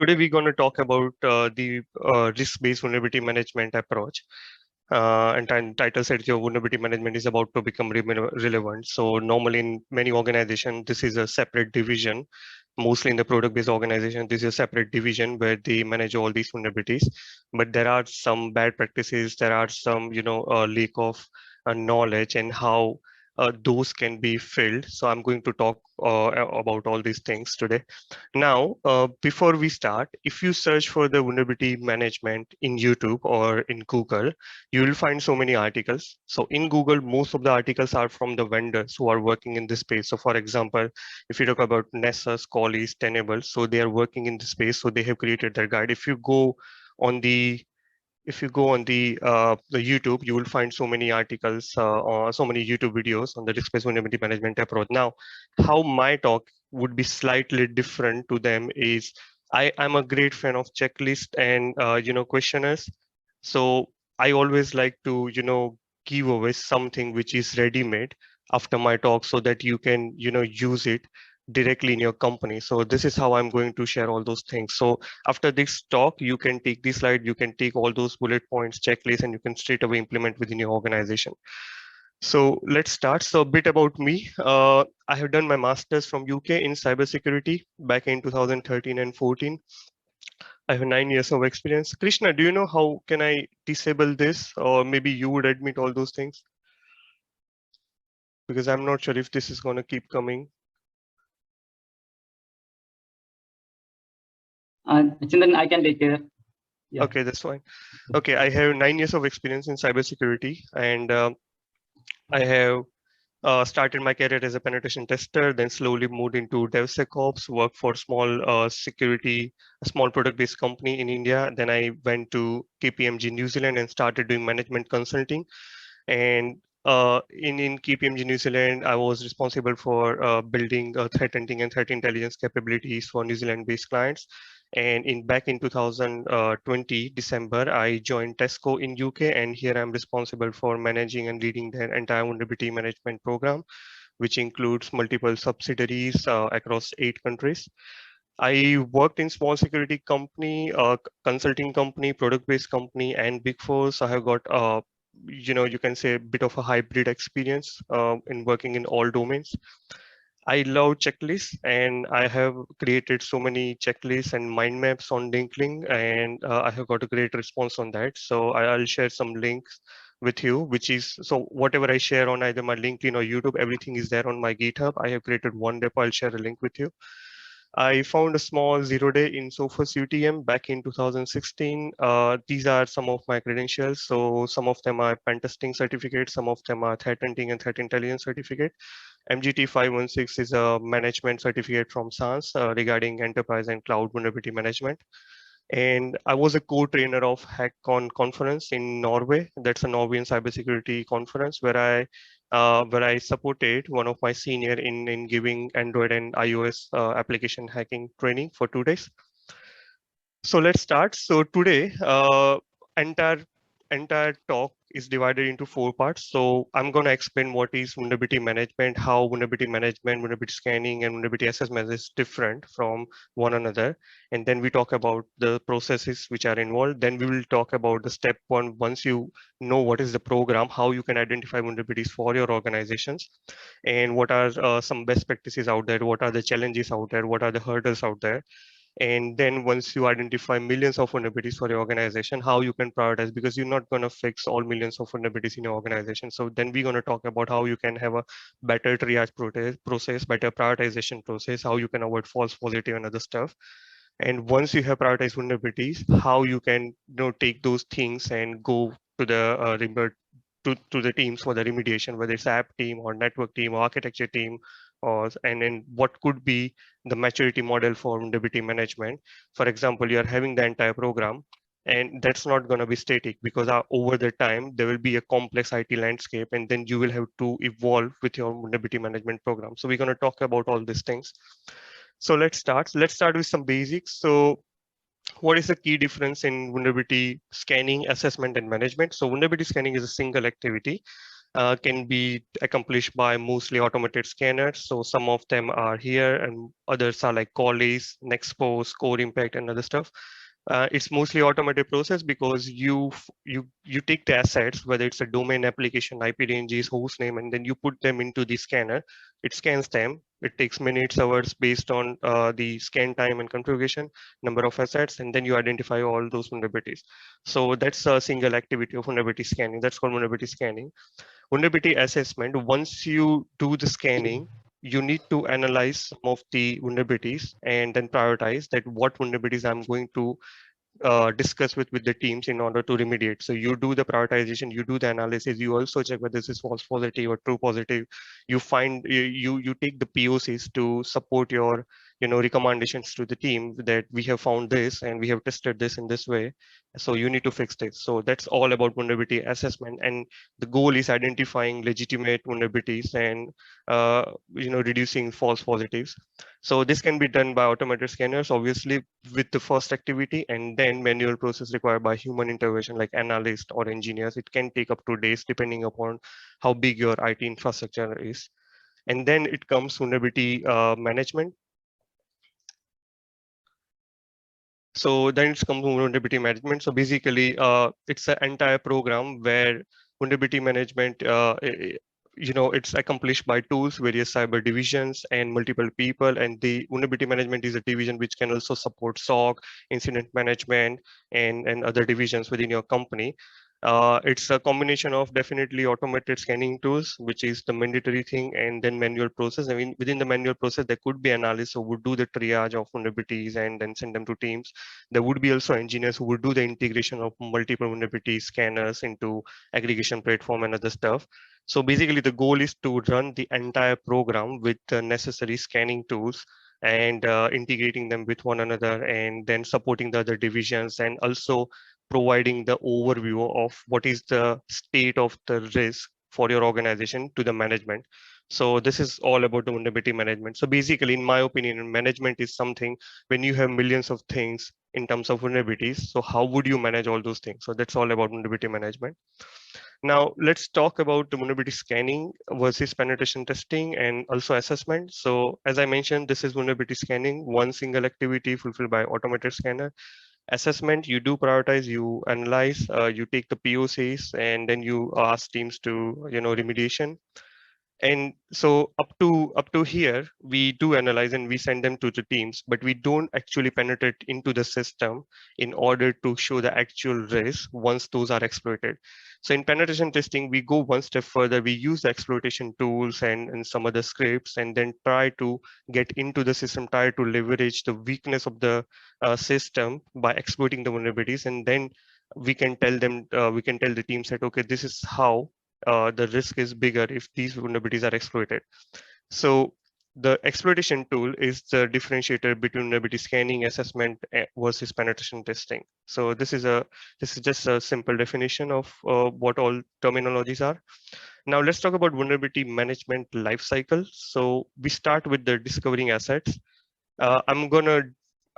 Today we're going to talk about the risk-based vulnerability management approach. And title said your vulnerability management is about to become relevant. So normally in many organizations, this is a separate division. Mostly in the product-based organization, this is a separate division where they manage all these vulnerabilities. But there are some bad practices. There are some, lack of knowledge and how those can be filled. So I'm going to talk about all these things today. Now, before we start, if you search for the vulnerability management in YouTube or in Google, you will find so many articles. So in Google, most of the articles are from the vendors who are working in this space. So for example, if you talk about Nessus, Qualys, Tenable, so they are working in this space, so they have created their guide. On the if you go on the YouTube, you will find so many articles or so many YouTube videos on the risk-based vulnerability management approach. Now, how my talk would be slightly different to them is I'm a great fan of checklist and questionnaires. So I always like to give away something which is ready-made after my talk so that you can use it directly in your company. So this is how I'm going to share all those things. So after this talk, you can take this slide, you can take all those bullet points, checklists, and you can straight away implement within your organization. So let's start. So a bit about me. I have done my master's from UK in cybersecurity back in 2013 and 14. I have 9 years of experience. Krishna, do you know how can I disable this? Or maybe you would admit all those things? Because I'm not sure if this is going to keep coming. Chindan, I can take care. Yeah. Okay, that's fine. Okay, I have 9 years of experience in cybersecurity, and I have started my career as a penetration tester, then slowly moved into DevSecOps, worked for a small product-based company in India. Then I went to KPMG New Zealand and started doing management consulting. And in KPMG New Zealand, I was responsible for building threat hunting and threat intelligence capabilities for New Zealand-based clients. And back in 2020 December, I joined Tesco in UK, and here I'm responsible for managing and leading their entire vulnerability management program, which includes multiple subsidiaries across 8 countries. I worked in small security company, consulting company, product-based company, and Big Four. So I have got, you can say a bit of a hybrid experience in working in all domains. I love checklists, and I have created so many checklists and mind maps on LinkedIn, and I have got a great response on that. So I'll share some links with you, which is so whatever I share on either my LinkedIn or YouTube, everything is there on my GitHub. I have created one repo. I'll share a link with you. I found a small 0-day in Sophos UTM back in 2016. These are some of my credentials. So some of them are pen testing certificates, some of them are threat hunting and threat intelligence certificate. MGT 516 is a management certificate from SANS regarding enterprise and cloud vulnerability management. And I was a co-trainer of HackCon conference in Norway. That's a Norwegian cybersecurity conference where I supported one of my senior in giving Android and iOS application hacking training for 2 days. So let's start. So today, entire entire talk is divided into 4 parts. So I'm going to explain what is vulnerability management, how vulnerability management, vulnerability scanning, and vulnerability assessment is different from one another. And then we talk about the processes which are involved. Then we will talk about the step one. Once you know what is the program, how you can identify vulnerabilities for your organizations, and what are some best practices out there, what are the challenges out there, what are the hurdles out there. And then once you identify millions of vulnerabilities for your organization, how you can prioritize, because you're not going to fix all millions of vulnerabilities in your organization. So then we're going to talk about how you can have a better triage process, better prioritization process, how you can avoid false positive and other stuff. And once you have prioritized vulnerabilities, how you can take those things and go to the to the teams for the remediation, whether it's app team or network team or architecture team, or and then what could be the maturity model for vulnerability management. For example, you are having the entire program, and that's not going to be static, because over the time there will be a complex IT landscape, and then you will have to evolve with your vulnerability management program. So we're going to talk about all these things. So let's start. Let's start with some basics. So what is the key difference in vulnerability scanning, assessment, and management? So vulnerability scanning is a single activity can be accomplished by mostly automated scanners. So some of them are here and others are like Corliss, Nexpose, Core Impact and other stuff. It's mostly automated process because you take the assets, whether it's a domain, application, IP ranges, host name, and then you put them into the scanner. It scans them. It takes minutes, hours based on the scan time and configuration, number of assets, and then you identify all those vulnerabilities. So that's a single activity of vulnerability scanning. That's called vulnerability scanning. Vulnerability assessment, once you do the scanning, you need to analyze some of the vulnerabilities and then prioritize that what vulnerabilities I'm going to discuss with the teams in order to remediate. So you do the prioritization, you do the analysis, you also check whether this is false positive or true positive. You find you take the POCs to support your recommendations to the team that we have found this and we have tested this in this way. So you need to fix this. So that's all about vulnerability assessment, and the goal is identifying legitimate vulnerabilities and reducing false positives. So this can be done by automated scanners, obviously, with the first activity, and then manual process required by human intervention like analysts or engineers. It can take up to days depending upon how big your IT infrastructure is. And then it comes vulnerability management. So then it's comes vulnerability management. So basically, it's an entire program where vulnerability management it's accomplished by tools, various cyber divisions and multiple people. And the vulnerability management is a division which can also support SOC, incident management, and other divisions within your company. It's a combination of definitely automated scanning tools, which is the mandatory thing, and then manual process. I mean, within the manual process, there could be analysts who would do the triage of vulnerabilities and then send them to teams. There would be also engineers who would do the integration of multiple vulnerability scanners into aggregation platform and other stuff. So basically, the goal is to run the entire program with the necessary scanning tools and integrating them with one another, and then supporting the other divisions, and also providing the overview of what is the state of the risk for your organization to the management. So this is all about the vulnerability management. So basically, in my opinion, management is something when you have millions of things in terms of vulnerabilities. So how would you manage all those things? So that's all about vulnerability management. Now let's talk about the vulnerability scanning versus penetration testing and also assessment. So as I mentioned, this is vulnerability scanning, one single activity fulfilled by automated scanner. Assessment, you do prioritize, you analyze, you take the POCs, and then you ask teams to remediation. And so up to here, we do analyze and we send them to the teams, but we don't actually penetrate into the system in order to show the actual risk once those are exploited. So in penetration testing, we go one step further. We use the exploitation tools and some other scripts, and then try to get into the system, try to leverage the weakness of the system by exploiting the vulnerabilities. And then we can tell them, we can tell the teams that, okay, this is how the risk is bigger if these vulnerabilities are exploited. So the exploitation tool is the differentiator between vulnerability scanning, assessment versus penetration testing. So this is just a simple definition of what all terminologies are. Now let's talk about vulnerability management lifecycle. So we start with the discovering assets. uh, I'm gonna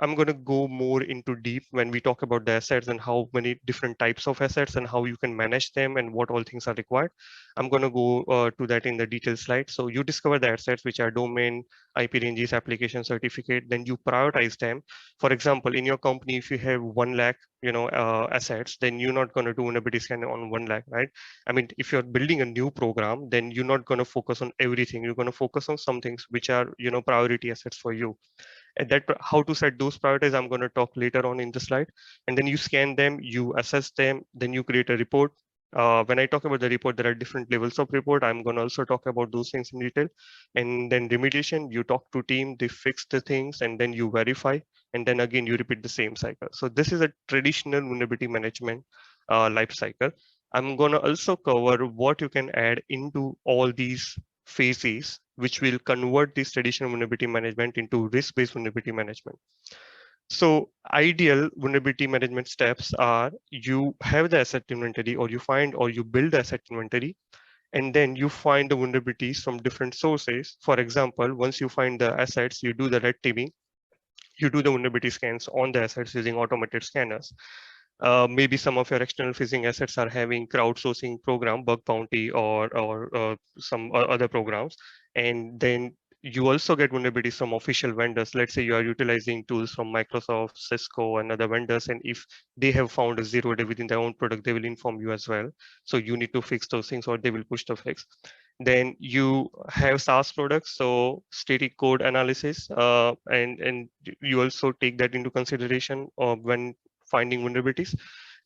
I'm gonna go more into deep when we talk about the assets and how many different types of assets and how you can manage them and what all things are required. I'm gonna go to that in the detailed slide. So you discover the assets which are domain, IP ranges, application certificate, then you prioritize them. For example, in your company, if you have 1 lakh, assets, then you're not gonna do vulnerability scanning on 1 lakh, right? I mean, if you're building a new program, then you're not gonna focus on everything. You're gonna focus on some things which are, priority assets for you. And that how to set those priorities, I'm going to talk later on in the slide. And then you scan them, you assess them, then you create a report. When I talk about the report, there are different levels of report. I'm going to also talk about those things in detail. And then remediation, you talk to team, they fix the things, and then you verify, and then again you repeat the same cycle. So this is a traditional vulnerability management life cycle. I'm going to also cover what you can add into all these phases, which will convert this traditional vulnerability management into risk-based vulnerability management. So ideal vulnerability management steps are you have the asset inventory, or you find or you build the asset inventory, and then you find the vulnerabilities from different sources. For example, once you find the assets, you do the red teaming, you do the vulnerability scans on the assets using automated scanners. Maybe some of your external facing assets are having crowdsourcing program, bug bounty, or some other programs. And then you also get vulnerabilities from official vendors. Let's say you are utilizing tools from Microsoft, Cisco, and other vendors. And if they have found a 0-day within their own product, they will inform you as well. So you need to fix those things, or they will push the fix. Then you have SaaS products, so static code analysis, and you also take that into consideration when finding vulnerabilities.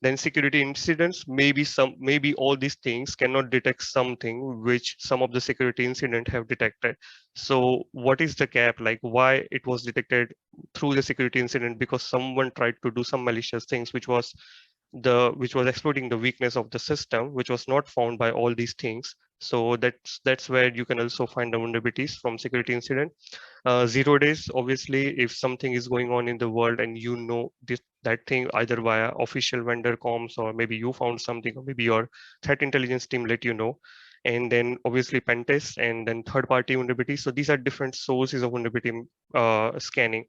Then security incidents, maybe all these things cannot detect something which some of the security incident have detected. So what is the gap? Like, why it was detected through the security incident? Because someone tried to do some malicious things which was exploiting the weakness of the system, which was not found by all these things. So that's where you can also find the vulnerabilities from security incident. 0 days, obviously, if something is going on in the world and you know that thing either via official vendor comms, or maybe you found something, or maybe your threat intelligence team let you know. And then obviously pen test, and then third party vulnerability. So these are different sources of vulnerability scanning.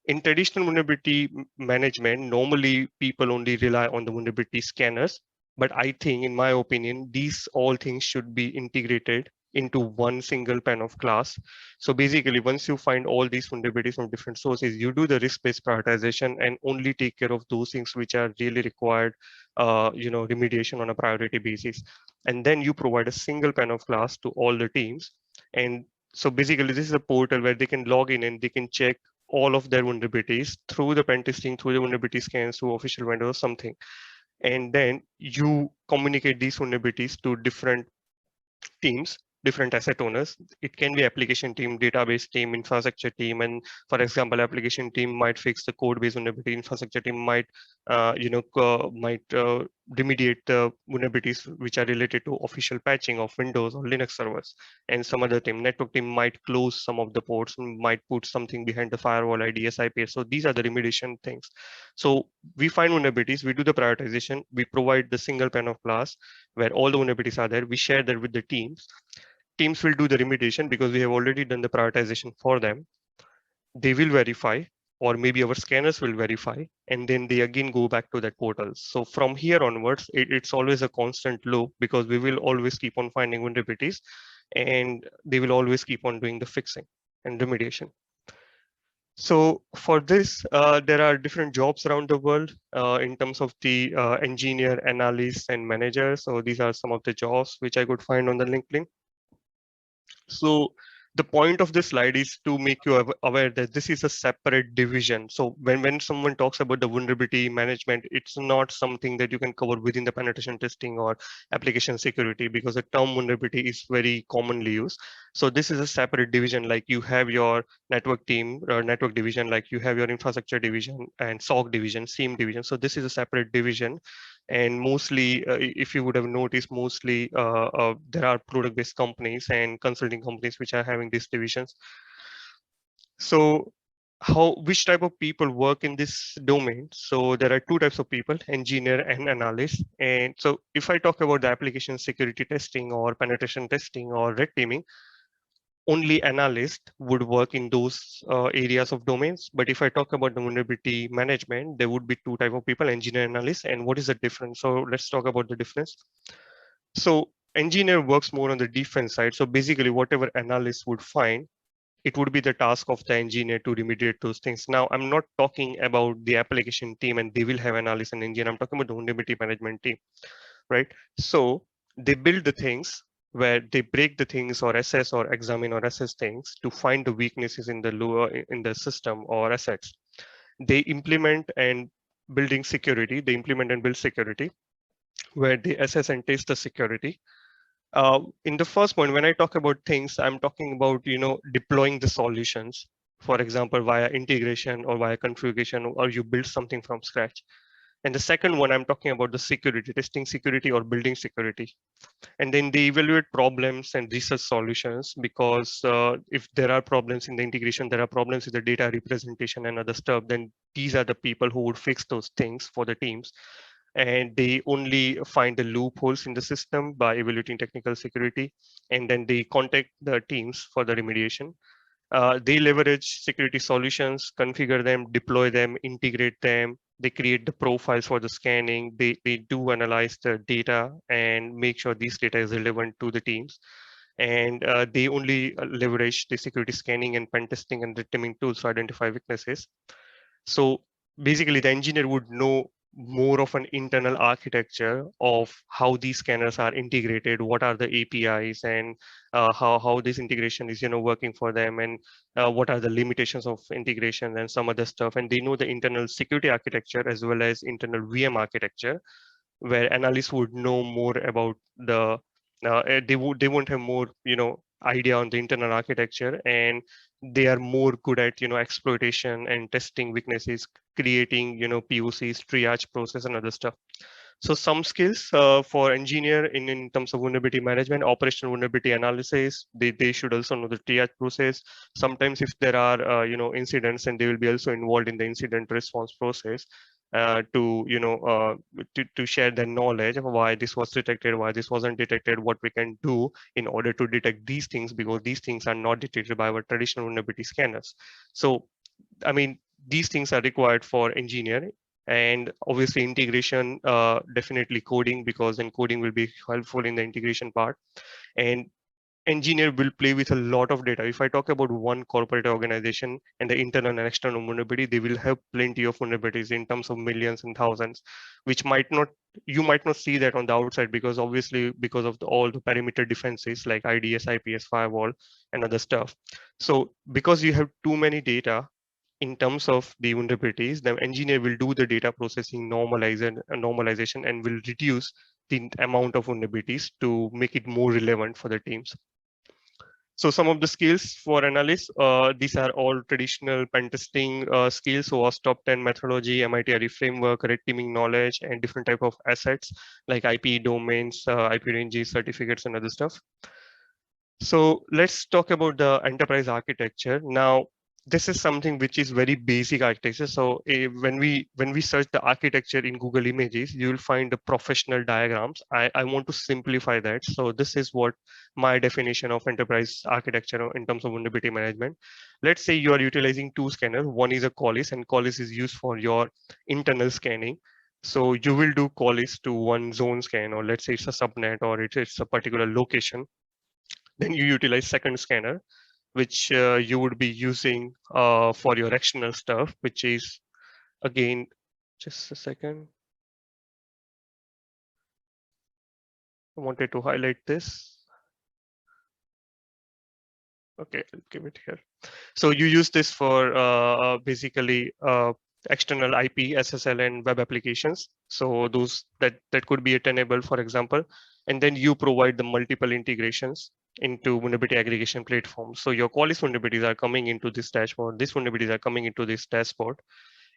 In traditional vulnerability management, normally people only rely on the vulnerability scanners. But I think, in my opinion, these all things should be integrated into one single pane of glass. So basically, once you find all these vulnerabilities from different sources, you do the risk-based prioritization and only take care of those things which are really required, remediation on a priority basis. And then you provide a single pane of glass to all the teams. And so basically, this is a portal where they can log in and they can check all of their vulnerabilities through the pen testing, through the vulnerability scans, through official vendor or something. And then you communicate these vulnerabilities to different teams, different asset owners. It can be application team, database team, infrastructure team. And for example, application team might fix the code based vulnerability. Infrastructure team might, remediate the vulnerabilities which are related to official patching of Windows or Linux servers. And some other team, network team, might close some of the ports, might put something behind the firewall ID, SIP. So these are the remediation things. So we find vulnerabilities, we do the prioritization, we provide the single pane of glass where all the vulnerabilities are there. We share that with the teams. Teams will do the remediation because we have already done the prioritization for them. They will verify, or maybe our scanners will verify, and then they again go back to that portal. So from here onwards, it's always a constant loop because we will always keep on finding vulnerabilities, and they will always keep on doing the fixing and remediation. So for this, there are different jobs around the world in terms of the engineer, analyst, and manager. So these are some of the jobs which I could find on the LinkedIn. So the point of this slide is to make you aware that this is a separate division. So when someone talks about the vulnerability management, it's not something that you can cover within the penetration testing or application security, because the term vulnerability is very commonly used. So this is a separate division. Like you have your network team or network division, like you have your infrastructure division and SOC division, SIEM division. So this is a separate division. And mostly, if you would have noticed, mostly there are product-based companies and consulting companies which are having these divisions. So which type of people work in this domain? So there are two types of people, engineer and analyst. And so if I talk about the application security testing or penetration testing or red teaming, only analyst would work in those areas of domains. But if I talk about the vulnerability management, there would be two type of people, engineer, analyst. And what is the difference? So let's talk about the difference. So engineer works more on the defense side. So basically whatever analyst would find, it would be the task of the engineer to remediate those things. Now, I'm not talking about the application team and they will have analyst and engineer. I'm talking about the vulnerability management team, right? So they build the things where they break the things or assess or examine or assess things to find the weaknesses in the system or assets. They implement and building security. They implement and build security where they assess and test the security. In the first point, when I talk about things, I'm talking about deploying the solutions. For example, via integration or via configuration, or you build something from scratch. And the second one, I'm talking about the security, testing security or building security. And then they evaluate problems and research solutions, because if there are problems in the integration, there are problems with the data representation and other stuff, then these are the people who would fix those things for the teams. And they only find the loopholes in the system by evaluating technical security, and then they contact the teams for the remediation. They leverage security solutions, configure them, deploy them, integrate them, they create the profiles for the scanning, they do analyze the data and make sure this data is relevant to the teams. And they only leverage the security scanning and pen testing and red teaming tools to identify weaknesses. So basically the engineer would know more of an internal architecture of how these scanners are integrated, what are the APIs, and how this integration is working for them, and what are the limitations of integration and some other stuff. And they know the internal security architecture as well as internal VM architecture, where analysts would know more about the they won't have more idea on the internal architecture, and they are more good at exploitation and testing weaknesses, creating POCs, triage process, and other stuff. So some skills for engineer in terms of vulnerability management, operational vulnerability analysis, they should also know the triage process. Sometimes if there are incidents, and they will be also involved in the incident response process, to share their knowledge of why this was detected, why this wasn't detected, what we can do in order to detect these things, because these things are not detected by our traditional vulnerability scanners. So I mean, these things are required for engineering, and obviously integration, definitely coding, because then coding will be helpful in the integration part. And engineer will play with a lot of data. If I talk about one corporate organization and the internal and external vulnerability, they will have plenty of vulnerabilities in terms of millions and thousands, which you might not see that on the outside, because obviously because of all the perimeter defenses like IDS, IPS, firewall, and other stuff. So because you have too many data in terms of the vulnerabilities, the engineer will do the data processing normalization and will reduce the amount of vulnerabilities to make it more relevant for the teams. So some of the skills for analysts, these are all traditional pen testing skills. So OWASP top 10 methodology, MIT ARI framework, red teaming knowledge, and different type of assets like IP domains, IP ranges, certificates, and other stuff. So let's talk about the enterprise architecture. Now, this is something which is very basic architecture. So when we search the architecture in Google Images, you will find the professional diagrams. I want to simplify that. So this is what my definition of enterprise architecture in terms of vulnerability management. Let's say you are utilizing two scanners. One is a Qualys, and Qualys is used for your internal scanning. So you will do Qualys to one zone scan, or let's say it's a subnet, or it's a particular location. Then you utilize second scanner, which you would be using for your external stuff, which is, again, just a second. I wanted to highlight this. Okay, I'll give it here. So you use this for basically external IP, SSL, and web applications. So those that could be a Tenable, for example, and then you provide the multiple integrations into vulnerability aggregation platform. So your Qualys vulnerabilities are coming into this dashboard. These vulnerabilities are coming into this dashboard.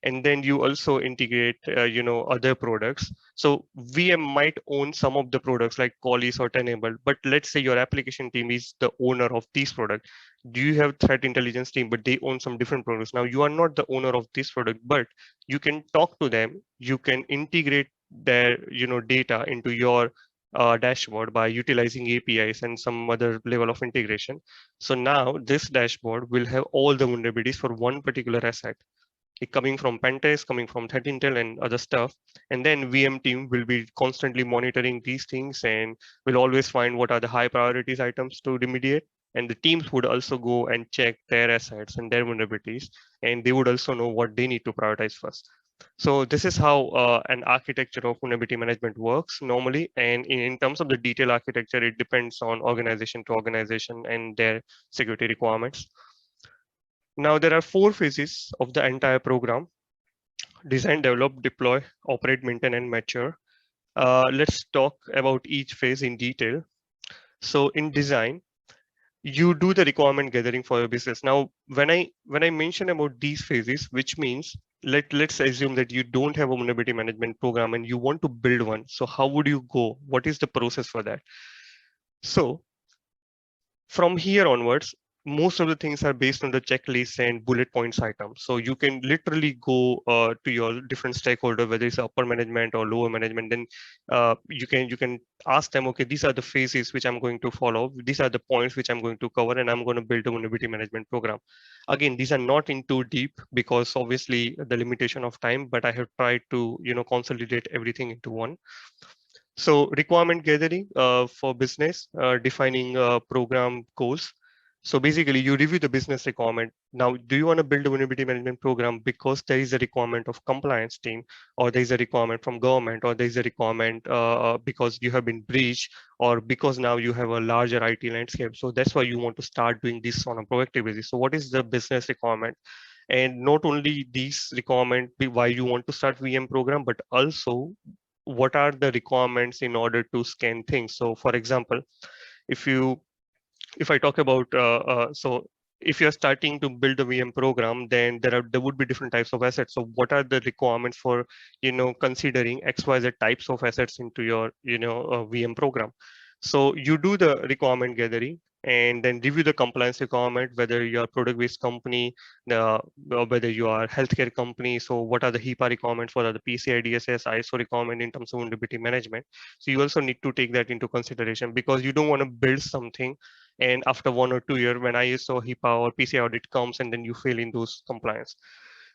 And then you also integrate other products. So VM might own some of the products like Qualys or Tenable, but let's say your application team is the owner of these products. Do you have threat intelligence team, but they own some different products? Now you are not the owner of this product, but you can talk to them. You can integrate their data into your dashboard by utilizing APIs and some other level of integration. So now this dashboard will have all the vulnerabilities for one particular asset, coming from Pentest, coming from Threat Intel, and other stuff. And then VM team will be constantly monitoring these things and will always find what are the high priorities items to remediate. And the teams would also go and check their assets and their vulnerabilities, and they would also know what they need to prioritize first. So this is how an architecture of vulnerability management works normally. And in terms of the detailed architecture, it depends on organization to organization and their security requirements. Now, there are 4 phases of the entire program: design, develop, deploy, operate, maintain, and mature. Let's talk about each phase in detail. So in design, you do the requirement gathering for your business. Now, when I mention about these phases, which means let's assume that you don't have a vulnerability management program and you want to build one. So how would you go? What is the process for that? So from here onwards, most of the things are based on the checklist and bullet points items. So you can literally go to your different stakeholder, whether it's upper management or lower management. Then you can ask them, okay, these are the phases which I'm going to follow. These are the points which I'm going to cover, and I'm going to build a vulnerability management program. Again, these are not in too deep because obviously the limitation of time, but I have tried to consolidate everything into one. So requirement gathering for business, defining program goals. So basically you review the business requirement. Now, do you want to build a vulnerability management program because there is a requirement of compliance team, or there is a requirement from government, or there is a requirement because you have been breached, or because now you have a larger IT landscape. So that's why you want to start doing this on a proactive basis. So what is the business requirement? And not only these requirement why you want to start VM program, but also what are the requirements in order to scan things. So for example, if you if I talk about so if you're starting to build a VM program, then there would be different types of assets. So what are the requirements for considering XYZ types of assets into your VM program? So you do the requirement gathering and then review the compliance requirement, whether you are product-based company, or whether you are healthcare company. So what are the HIPAA requirements? What are the PCI DSS, ISO requirement in terms of vulnerability management? So you also need to take that into consideration, because you don't want to build something and after 1 or 2 years when ISO, HIPAA or PCI audit comes and then you fail in those compliance.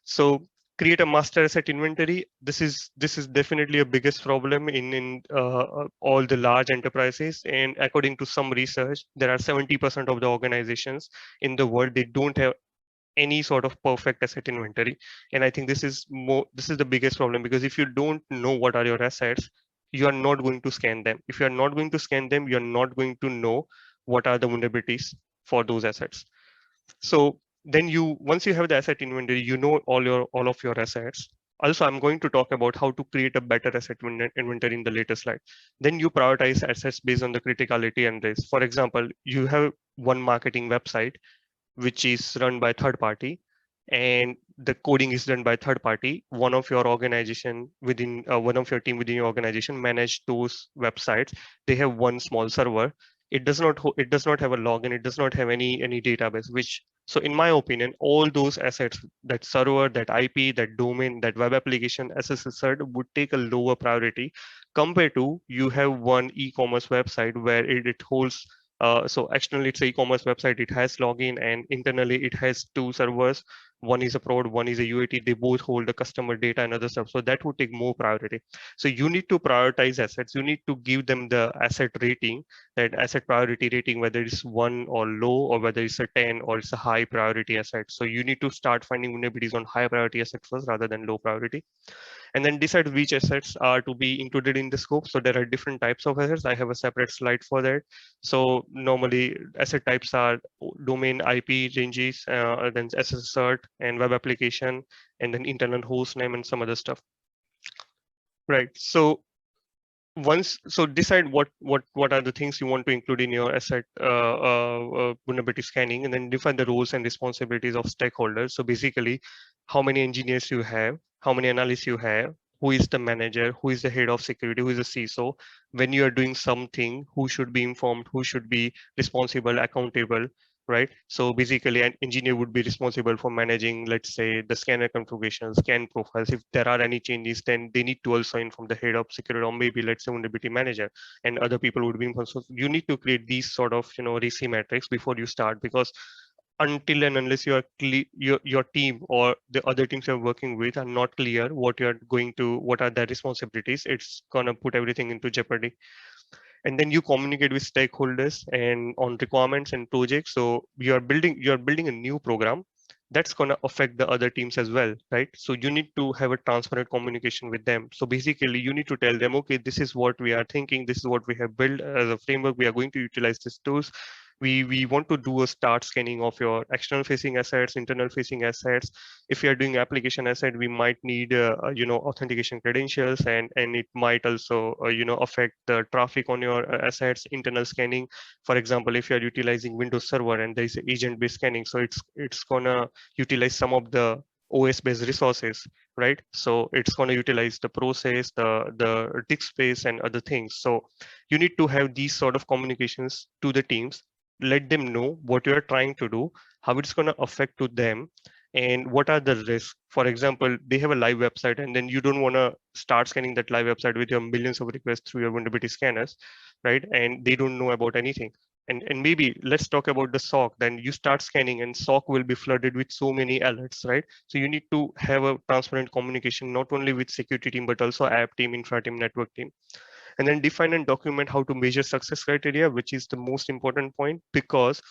So create a master asset inventory. This is definitely a biggest problem in all the large enterprises, and according to some research, there are 70% of the organizations in the world, they don't have any sort of perfect asset inventory. And I think this is the biggest problem, because if you don't know what are your assets, you are not going to scan them. If you are not going to scan them, you're not going to know what are the vulnerabilities for those assets. So then once you have the asset inventory, you know all of your assets. Also, I'm going to talk about how to create a better asset inventory in the later slide. Then you prioritize assets based on the criticality and risk. For example, you have one marketing website which is run by third party, and the coding is done by third party. One of your organization within one of your team within your organization manage those websites. They have one small server. It does not have a login. It does not have any database. Which, so in my opinion, all those assets, that server, that IP, that domain, that web application SSL would take a lower priority compared to you have one e-commerce website where it holds so externally, it's an e-commerce website. It has login, and internally it has two servers. One is a prod, one is a UAT. They both hold the customer data and other stuff. So that would take more priority. So you need to prioritize assets. You need to give them the asset rating, that asset priority rating, whether it's 1 or low, or whether it's a 10 or it's a high priority asset. So you need to start finding vulnerabilities on high priority assets first rather than low priority, and then decide which assets are to be included in the scope. So there are different types of assets. I have a separate slide for that. So normally asset types are domain, IP ranges, then SSL cert and web application, and then internal host name and some other stuff. Right. So decide what are the things you want to include in your asset vulnerability scanning, and then define the roles and responsibilities of stakeholders. So basically, how many engineers you have, how many analysts you have, who is the manager, who is the head of security, who is the CISO. When you are doing something, who should be informed, who should be responsible, accountable, right? So basically, an engineer would be responsible for managing, let's say, the scanner configuration, scan profiles. If there are any changes, then they need to also inform the head of security, or maybe let's say vulnerability manager, and other people would be informed. So you need to create these sort of RACI metrics before you start, because until and unless you are your team or the other teams you're working with are not clear what are their responsibilities, it's gonna put everything into jeopardy. And then you communicate with stakeholders and on requirements and projects. So you're building a new program that's going to affect the other teams as well, right? So you need to have a transparent communication with them. So basically you need to tell them, okay, this is what we are thinking, this is what we have built as a framework, we are going to utilize these tools. We want to do a start scanning of your external facing assets, internal facing assets. If you are doing application asset, we might need authentication credentials, and it might also affect the traffic on your assets. Internal scanning, for example, if you are utilizing Windows Server and there is agent based scanning, so it's gonna utilize some of the OS based resources, right? So it's going to utilize the process, the disk space and other things. So you need to have these sort of communications to the teams. let them know what you are trying to do, how it's going to affect to them, and what are the risks. For example, they have a live website, and then you don't want to start scanning that live website with your millions of requests through your vulnerability scanners, right? And they don't know about anything. And maybe let's talk about the SOC. Then you start scanning, and SOC will be flooded with so many alerts, right? So you need to have a transparent communication, not only with security team, but also app team, infra team, network team. And then define and document how to measure success criteria, which is the most important point, because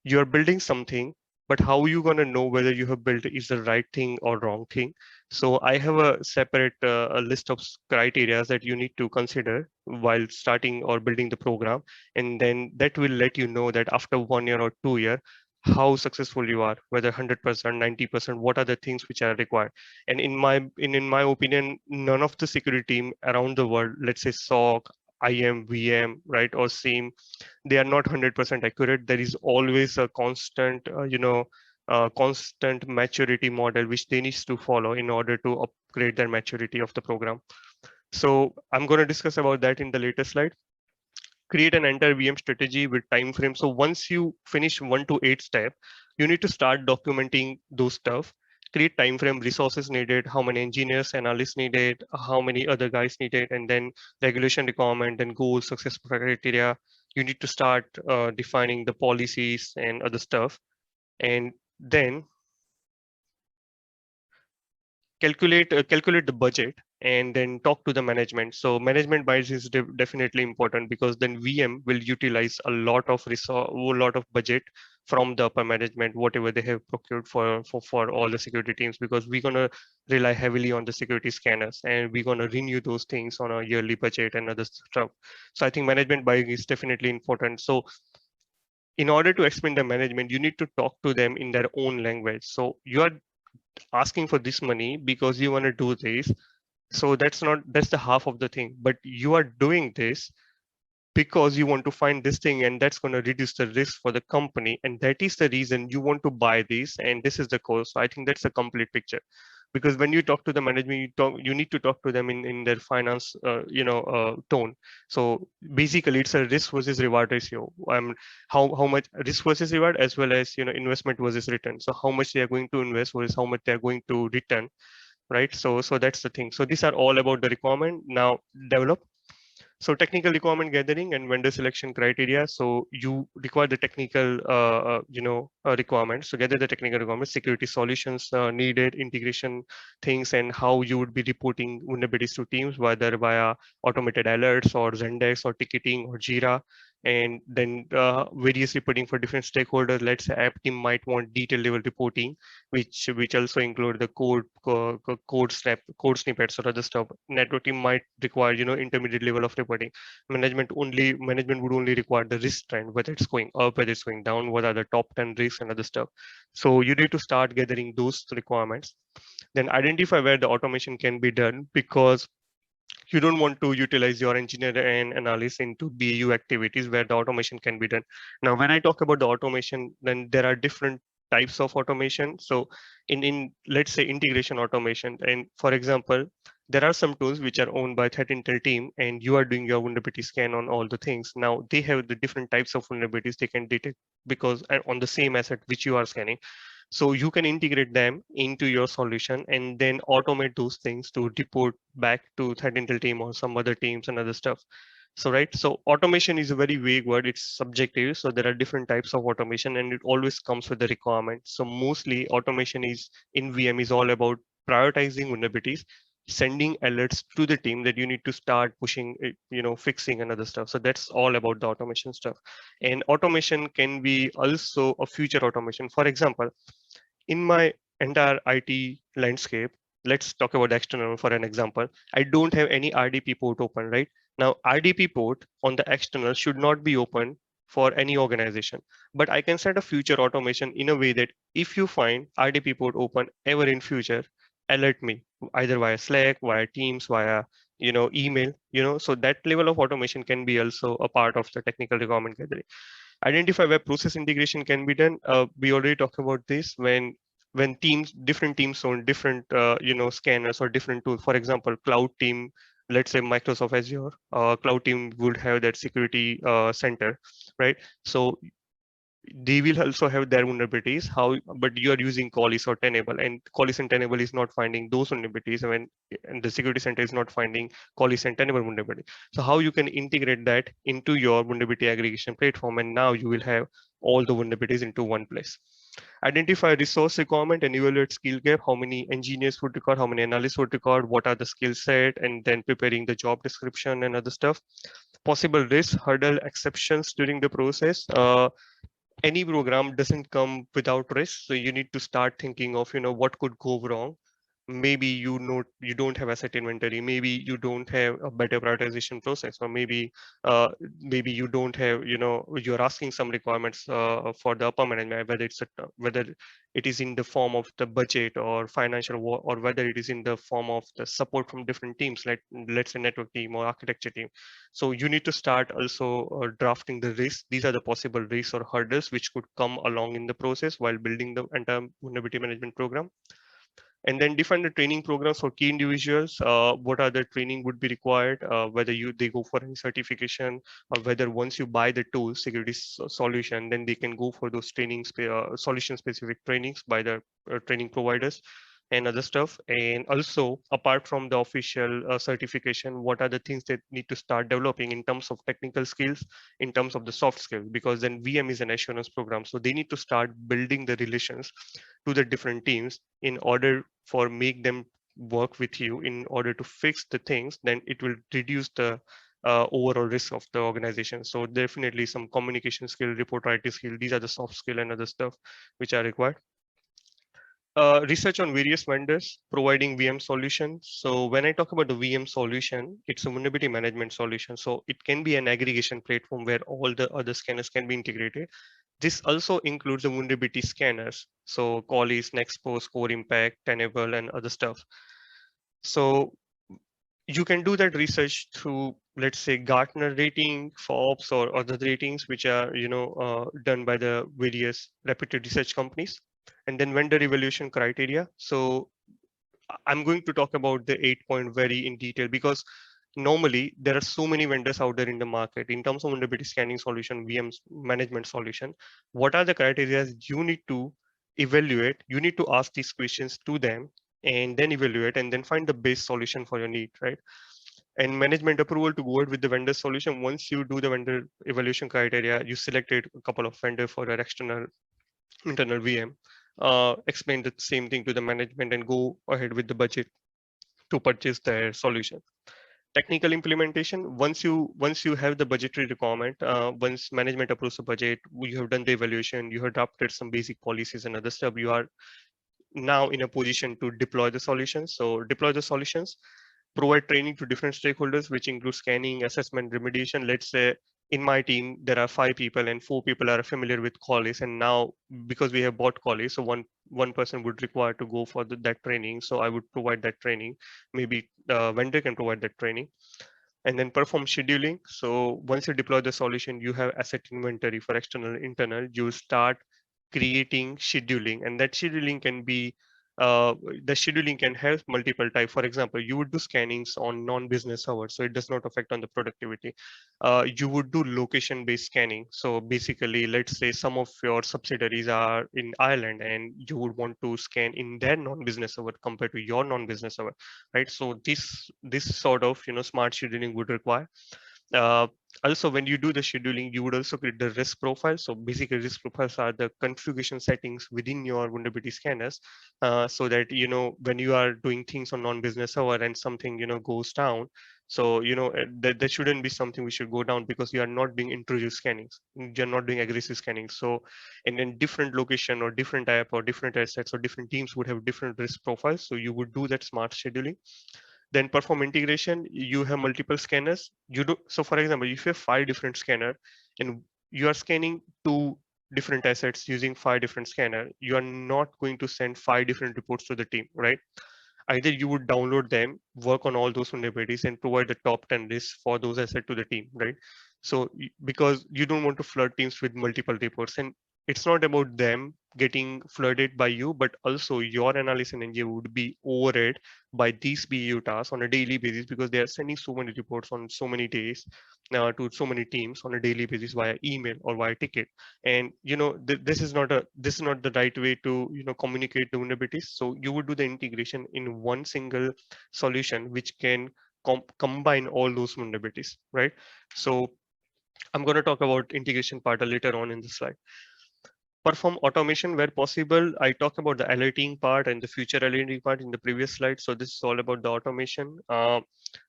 you're building something, but how you going to know whether you have built is the right thing or wrong thing? So I have a separate a list of criteria that you need to consider while starting or building the program. And then that will let you know that after 1 year or 2 year, how successful you are, whether 100%, 90%, what are the things which are required. And in my opinion, none of the security team around the world, let's say SOC, IM, VM, right, or SIEM, they are not 100% accurate. There is always a constant, constant maturity model which they need to follow in order to upgrade their maturity of the program. So I'm going to discuss about that in the later slide. Create an entire VM strategy with time frame. So once you finish 1 to 8 step, you need to start documenting those stuff. Create time frame, resources needed, how many engineers, analysts needed, how many other guys needed, and then regulation requirement and goals, success criteria. You need to start defining the policies and other stuff. And then calculate the budget, and then talk to the management. So management bias is definitely important, because then VM will utilize a lot of resource, a lot of budget from the upper management, whatever they have procured for all the security teams, because we're going to rely heavily on the security scanners, and we're going to renew those things on a yearly budget and other stuff. So I think management buying is definitely important. So in order to explain the management, you need to talk to them in their own language. So you are asking for this money because you want to do this. So that's the half of the thing, but you are doing this because you want to find this thing, and that's going to reduce the risk for the company, and that is the reason you want to buy this, and this is the cost. So I think that's a complete picture, because when you talk to the management, you need to talk to them in their finance tone. So basically it's a risk versus reward ratio. How much risk versus reward, as well as investment versus return. So how much they are going to invest versus how much they are going to return, right? So that's the thing. So these are all about the requirement. Now develop. So technical requirement gathering and vendor selection criteria. So you require the technical, requirements. So gather the technical requirements, security solutions needed, integration things, and how you would be reporting vulnerabilities to teams, whether via automated alerts or Zendesk or ticketing or Jira. And then various reporting for different stakeholders. Let's say app team might want detailed level reporting, which also include the code snippets or other stuff. Network team might require intermediate level of reporting. Management would only require the risk trend, whether it's going up, whether it's going down, what are the top 10 risks and other stuff. So you need to start gathering those requirements. Then identify where the automation can be done, because you don't want to utilize your engineer and analyst into BAU activities where the automation can be done. Now, when I talk about the automation, then there are different types of automation. So in let's say integration automation, and for example, there are some tools which are owned by Threat Intel team, and you are doing your vulnerability scan on all the things. Now they have the different types of vulnerabilities they can detect, because on the same asset which you are scanning. So you can integrate them into your solution and then automate those things to report back to Threat Intel team or some other teams and other stuff. So right, so automation is a very vague word, it's subjective. So there are different types of automation, and it always comes with the requirement. So mostly automation is in VM is all about prioritizing vulnerabilities, sending alerts to the team that you need to start pushing it, fixing and other stuff. So that's all about the automation stuff. And automation can be also a future automation. For example, in my entire IT landscape, let's talk about external for an example. I don't have any RDP port open, right? Now, RDP port on the external should not be open for any organization, but I can set a future automation in a way that if you find RDP port open ever in future, alert me either via Slack, via Teams, via email, so that level of automation can be also a part of the technical requirement gathering. Identify where process integration can be done. We already talked about this when different teams own different scanners or different tools. For example, cloud team, let's say Microsoft Azure, cloud team would have that security center, right? So they will also have their vulnerabilities. How, but you are using Qualys or Tenable, and Qualys and Tenable is not finding those vulnerabilities when, and the security center is not finding Qualys and Tenable vulnerability. So how you can integrate that into your vulnerability aggregation platform, and now you will have all the vulnerabilities into one place. Identify resource requirement and evaluate skill gap. How many engineers would require, how many analysts would require, what are the skill set, and then preparing the job description and other stuff. Possible risk, hurdle, exceptions during the process. Any program doesn't come without risk, so you need to start thinking of, what could go wrong. Maybe you don't have asset inventory, maybe you don't have a better prioritization process, or maybe you don't have, you're asking some requirements for the upper management, whether it is in the form of the budget or or whether it is in the form of the support from different teams, like let's say network team or architecture team. So you need to start also drafting the risks. These are the possible risks or hurdles which could come along in the process while building the entire vulnerability management program. And then define the training programs for key individuals. What are the training would be required, whether they go for any certification, or whether once you buy the tool security solution, then they can go for those solution specific trainings by the training providers and other stuff. And also, apart from the official certification, what are the things that need to start developing in terms of technical skills, in terms of the soft skills, because then VM is an assurance program, so they need to start building the relations to the different teams in order for make them work with you in order to fix the things. Then it will reduce the overall risk of the organization. So definitely some communication skill, report writing skill, these are the soft skill and other stuff which are required. Research on various vendors providing VM solutions. So when I talk about the VM solution, it's a vulnerability management solution. So it can be an aggregation platform where all the other scanners can be integrated. This also includes the vulnerability scanners. So Qualys, Nexpose, Core Impact, Tenable, and other stuff. So you can do that research through, let's say, Gartner rating, Forbes, or other ratings, which are, done by the various reputed research companies. And then vendor evaluation criteria. So I'm going to talk about the 8-point very in detail, because normally there are so many vendors out there in the market in terms of vulnerability scanning solution, VM management solution. What are the criteria you need to evaluate? You need to ask these questions to them and then evaluate and then find the best solution for your need, right? And management approval to go ahead with the vendor solution. Once you do the vendor evaluation criteria, you selected a couple of vendors for your external internal VM, explain the same thing to the management and go ahead with the budget to purchase their solution. Technical implementation, once you have the budgetary requirement, once management approves the budget, you have done the evaluation, you have adopted some basic policies and other stuff, you are now in a position to deploy the solutions. So deploy the solutions, provide training to different stakeholders, which includes scanning, assessment, remediation. Let's say in my team, there are 5 people and 4 people are familiar with Qualys. And now because we have bought Qualys, so one person would require to go for that training. So I would provide that training. Maybe the vendor can provide that training. And then perform scheduling. So once you deploy the solution, you have asset inventory for external, internal, you start creating scheduling, and that scheduling can be the scheduling can have multiple type. For example, you would do scannings on non-business hours, so it does not affect on the productivity. You would do location-based scanning. So basically, let's say some of your subsidiaries are in Ireland, and you would want to scan in their non-business hour compared to your non-business hour, right? So this sort of smart scheduling would require. Uh, Also, when you do the scheduling, you would also create the risk profile. So basically, risk profiles are the configuration settings within your vulnerability scanners, so that when you are doing things on non-business hour and something goes down. So that shouldn't be something we should go down, because you are not doing intrusive scannings, you're not doing aggressive scanning. So and then different location or different type or different assets or different teams would have different risk profiles. So you would do that smart scheduling. Then perform integration. You have multiple scanners. You do so, for example, if you have 5 different scanner and you are scanning 2 different assets using 5 different scanner, you are not going to send 5 different reports to the team, right? Either you would download them, work on all those vulnerabilities, and provide the top 10 lists for those assets to the team, right? So because you don't want to flood teams with multiple reports. And it's not about them getting flooded by you, but also your analysis engine would be overread by these BAU tasks on a daily basis, because they are sending so many reports on so many days to so many teams on a daily basis via email or via ticket. And this is not the right way to communicate the vulnerabilities. So you would do the integration in one single solution which can combine all those vulnerabilities, right? So I'm going to talk about integration part a later on in the slide. Perform automation where possible. I talked about the alerting part and the future alerting part in the previous slide. So this is all about the automation.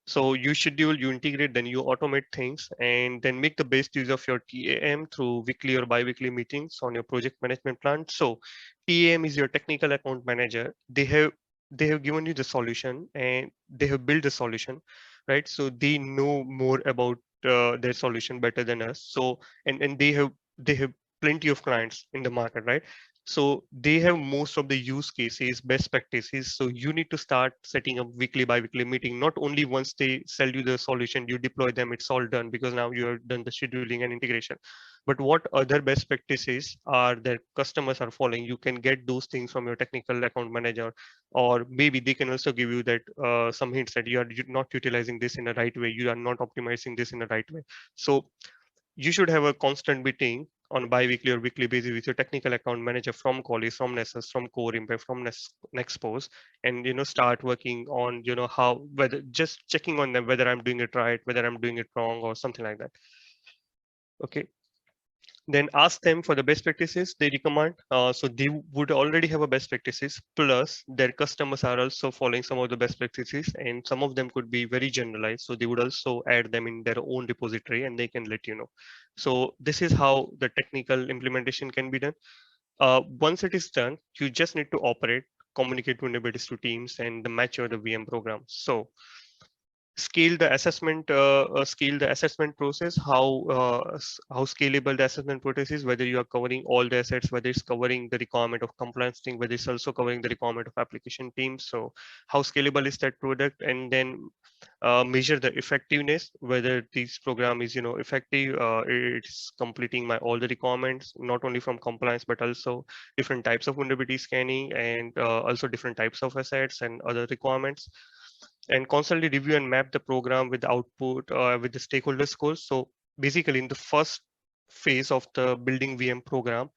So you schedule, you integrate, then you automate things, and then make the best use of your TAM through weekly or bi-weekly meetings on your project management plan. So TAM is your technical account manager. They have given you the solution and they have built the solution, right? So they know more about their solution better than us. So and they have plenty of clients in the market, right? So they have most of the use cases, best practices. So you need to start setting up weekly bi-weekly meeting. Not only once they sell you the solution, you deploy them, it's all done because now you have done the scheduling and integration. But what other best practices are that customers are following? You can get those things from your technical account manager, or maybe they can also give you that some hints that you are not utilizing this in the right way, you are not optimizing this in the right way. So you should have a constant meeting on bi-weekly or weekly basis with your technical account manager from Qualys, from Nessus, from Core Impact, from Nexpose, and start working on how, whether just checking on them whether I'm doing it right, whether I'm doing it wrong, or something like that. Okay, then ask them for the best practices they recommend. So they would already have a best practices, plus their customers are also following some of the best practices, and some of them could be very generalized. So they would also add them in their own repository and they can let you know. So this is how the technical implementation can be done. Once it is done, you just need to operate, communicate vulnerabilities to teams, and mature the VM program. So scale the assessment process, how scalable the assessment process is, whether you are covering all the assets, whether it's covering the requirement of compliance team, whether it's also covering the requirement of application teams. So how scalable is that product? And then measure the effectiveness, whether this program is effective, it's completing my all the requirements, not only from compliance but also different types of vulnerability scanning, and also different types of assets and other requirements. And constantly review and map the program with the output with the stakeholder scores. So basically in the first phase of the building VM program,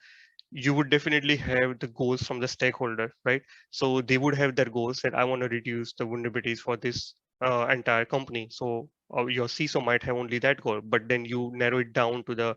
you would definitely have the goals from the stakeholder, right? So they would have their goals that I want to reduce the vulnerabilities for this entire company. So your CISO might have only that goal, but then you narrow it down to the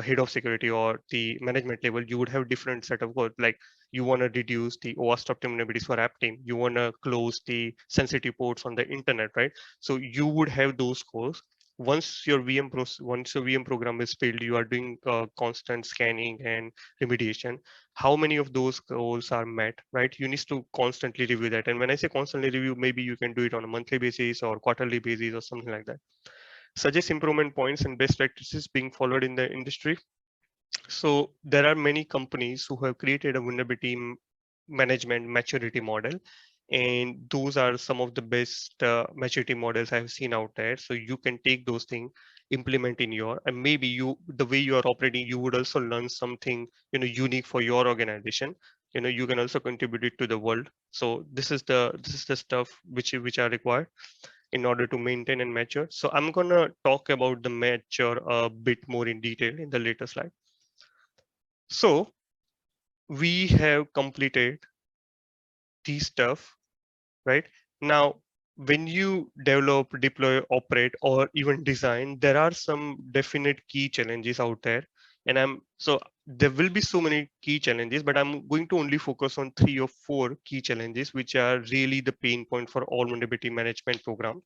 head of security or the management level. You would have different set of goals, like you want to reduce the OWASP vulnerabilities for app team. You want to close the sensitive ports on the internet, right? So you would have those goals. Once your VM program is built, you are doing constant scanning and remediation. How many of those goals are met, right? You need to constantly review that. And when I say constantly review, maybe you can do it on a monthly basis or quarterly basis or something like that. Suggest improvement points and best practices being followed in the industry. So there are many companies who have created a vulnerability management maturity model, and those are some of the best maturity models I've seen out there. So you can take those things, implement in your, and maybe the way you are operating, you would also learn something unique for your organization. You can also contribute it to the world. So this is the stuff which are required in order to maintain and mature. So I'm gonna talk about the mature a bit more in detail in the later slide. So we have completed these stuff, right? Now, when you develop, deploy, operate, or even design, there are some definite key challenges out there. And there will be so many key challenges, but I'm going to only focus on 3 or 4 key challenges, which are really the pain point for all vulnerability management program.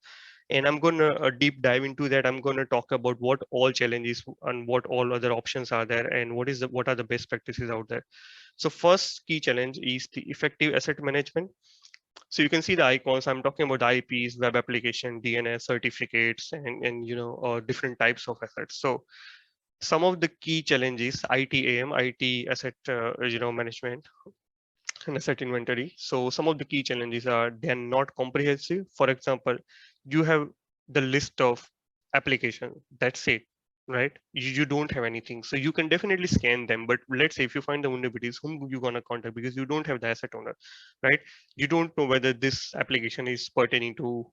And I'm going to deep dive into that. I'm going to talk about what all challenges and what all other options are there, and what are the best practices out there. So first key challenge is the effective asset management. So you can see the icons. I'm talking about IPs, web application, DNS certificates, and different types of assets. So some of the key challenges: ITAM, IT asset management and asset inventory. So some of the key challenges are they are not comprehensive. For example, you have the list of application. That's it. right? You don't have anything, so you can definitely scan them. But let's say if you find the vulnerabilities, whom you gonna contact, because you don't have the asset owner, right? You don't know whether this application is pertaining to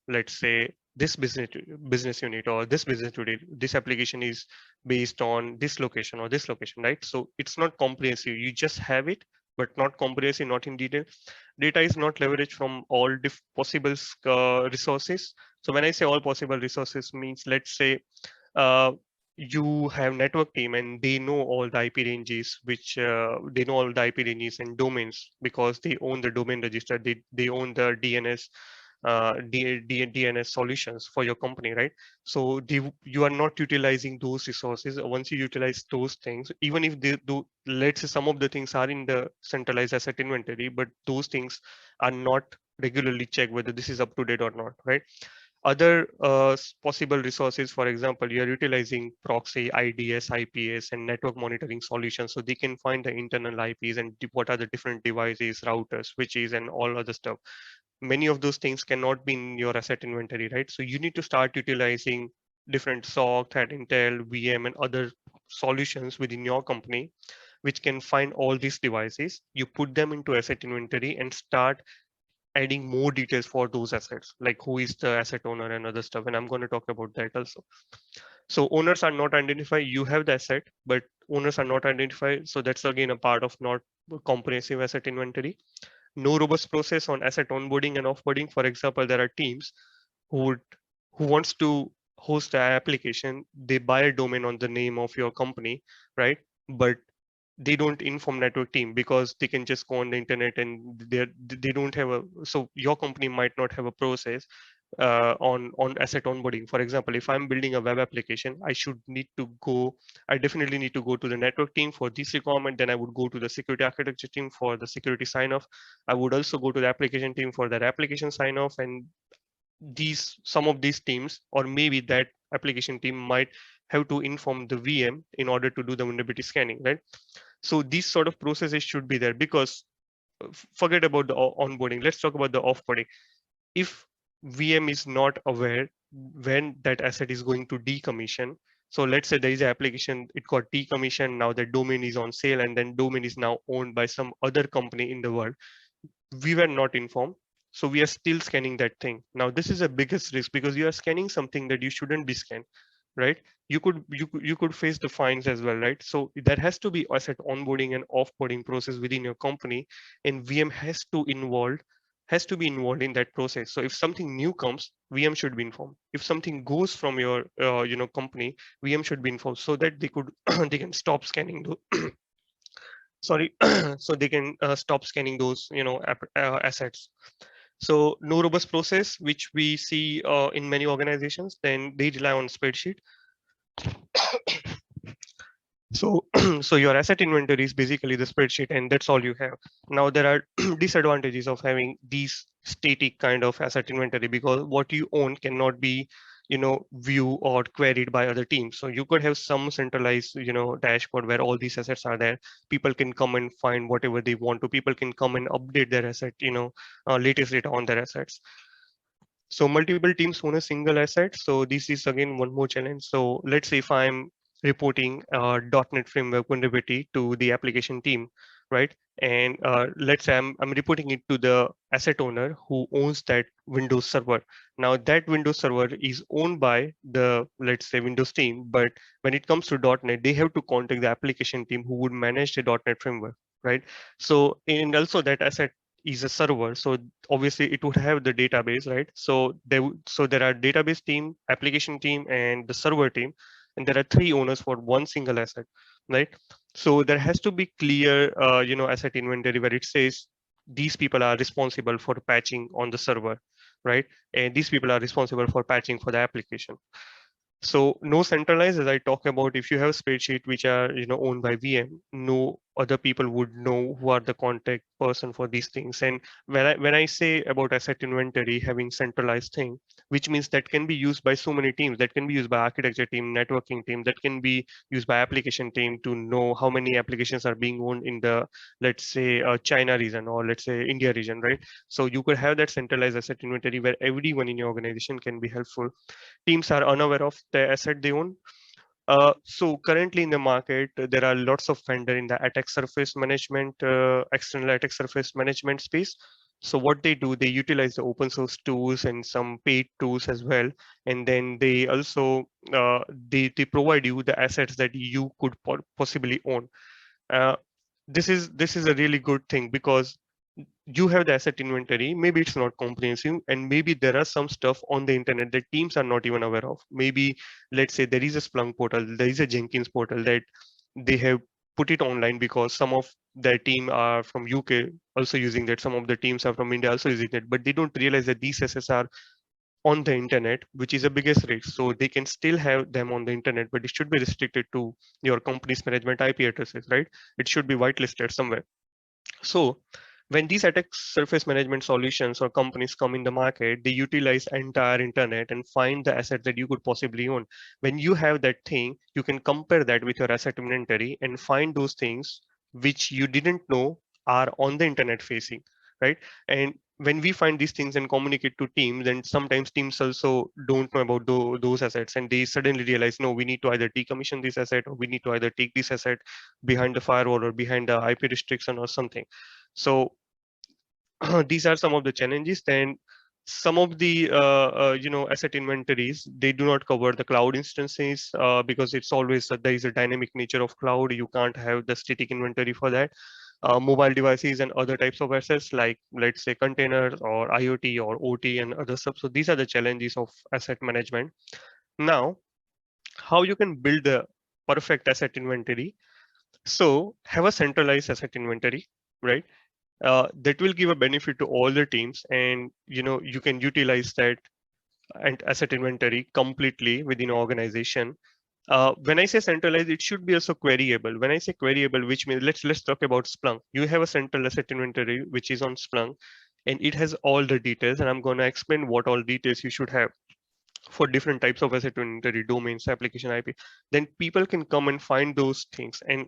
let's say this business unit or this business unit. This application is based on this location or this location, right? So it's not comprehensive. You just have it, but not comprehensive, not in detail. Data is not leveraged from all possible resources. So when I say all possible resources means, let's say uh, you have network team and they know all the IP ranges, which they know all the IP ranges and domains because they own the domain register. They own the DNS DNS solutions for your company, right? So you are not utilizing those resources. Once you utilize those things, even if they do, let's say some of the things are in the centralized asset inventory, but those things are not regularly checked whether this is up to date or not, right? Other possible resources, for example, you are utilizing proxy, IDS, IPS, and network monitoring solutions, so they can find the internal IPs and what are the different devices, routers, switches, and all other stuff. Many of those things cannot be in your asset inventory, right? So you need to start utilizing different SOC, threat intel, VM, and other solutions within your company, which can find all these devices. You put them into asset inventory and start adding more details for those assets, like who is the asset owner and other stuff. And I'm going to talk about that also. So owners are not identified. You have the asset, but owners are not identified. So that's again a part of not comprehensive asset inventory. No robust process on asset onboarding and offboarding. For example, there are teams who would who wants to host an application. They buy a domain on the name of your company, right? But they don't inform network team because they can just go on the internet and they don't have a, so your company might not have a process on asset onboarding. For example, if I'm building a web application, I definitely need to go to the network team for this requirement. Then I would go to the security architecture team for the security sign off. I would also go to the application team for that application sign off. And some of these teams, or maybe that application team, might have to inform the VM in order to do the vulnerability scanning, right? So these sort of processes should be there, because forget about the onboarding. Let's talk about the offboarding. If VM is not aware when that asset is going to decommission, so let's say there is an application, it got decommissioned, now the domain is on sale, and then domain is now owned by some other company in the world. We were not informed, so we are still scanning that thing. Now this is a biggest risk because you are scanning something that you shouldn't be scanned, right? You could face the fines as well, right? So there has to be asset onboarding and offboarding process within your company, and VM has to be involved in that process. So if something new comes, VM should be informed. If something goes from your company, VM should be informed so that they could they can stop scanning sorry so they can stop scanning those assets. So no robust process, which we see in many organizations, then they rely on spreadsheet. So so your asset inventory is basically the spreadsheet, and that's all you have. Now there are disadvantages of having these static kind of asset inventory, because what you own cannot be viewed or queried by other teams. So you could have some centralized dashboard where all these assets are there. People can come and find whatever they want to. People can come and update their asset, latest data on their assets. So multiple teams own a single asset. So this is again one more challenge. So let's say if I'm reporting .NET Framework vulnerability to the application team, right? And let's say I'm reporting it to the asset owner who owns that Windows server. Now that Windows server is owned by the, let's say, Windows team, but when it comes to .NET, they have to contact the application team who would manage the .NET Framework, right? So, and also that asset is a server, so obviously it would have the database, right? So there are database team, application team, and the server team, and there are three owners for one single asset, right? So there has to be clear asset inventory where it says these people are responsible for patching on the server, right? And these people are responsible for patching for the application. So no centralized, as I talk about, if you have a spreadsheet which are owned by VM, no other people would know who are the contact person for these things. And when I say about asset inventory having centralized thing, which means that can be used by so many teams, that can be used by architecture team, networking team, that can be used by application team to know how many applications are being owned in the, let's say, China region, or let's say India region, right? So you could have that centralized asset inventory where everyone in your organization can be helpful. Teams are unaware of the asset they own. So currently in the market, there are lots of vendor in the attack surface management, external attack surface management space. So what they do, they utilize the open source tools and some paid tools as well. And then they also, they provide you the assets that you could possibly own. Uh, this is a really good thing because you have the asset inventory. Maybe it's not comprehensive, and maybe there are some stuff on the internet that teams are not even aware of. Maybe let's say there is a Splunk portal, there is a Jenkins portal that they have put it online because some of their team are from UK also using that, some of the teams are from India also using it, but they don't realize that these assets are on the internet, which is the biggest risk. So they can still have them on the internet, but it should be restricted to your company's management IP addresses, right? It should be whitelisted somewhere. So when these attack surface management solutions or companies come in the market, they utilize entire internet and find the asset that you could possibly own. When you have that thing, you can compare that with your asset inventory and find those things which you didn't know are on the internet facing, right? And when we find these things and communicate to teams, then sometimes teams also don't know about those assets, and they suddenly realize, no, we need to either decommission this asset, or we need to either take this asset behind the firewall or behind the IP restriction or something. So these are some of the challenges. Then some of the asset inventories, they do not cover the cloud instances because it's always there is a dynamic nature of cloud. You can't have the static inventory for that. Mobile devices and other types of assets like, let's say, containers or IoT or OT and other stuff. So these are the challenges of asset management. Now, how you can build the perfect asset inventory? So have a centralized asset inventory, right? That will give a benefit to all the teams, and you can utilize that and asset inventory completely within an organization. When I say centralized, it should be also queryable. When I say queryable, which means let's talk about Splunk. You have a central asset inventory which is on Splunk, and it has all the details. And I'm going to explain what all details you should have for different types of asset inventory, domains, application, IP. Then people can come and find those things, and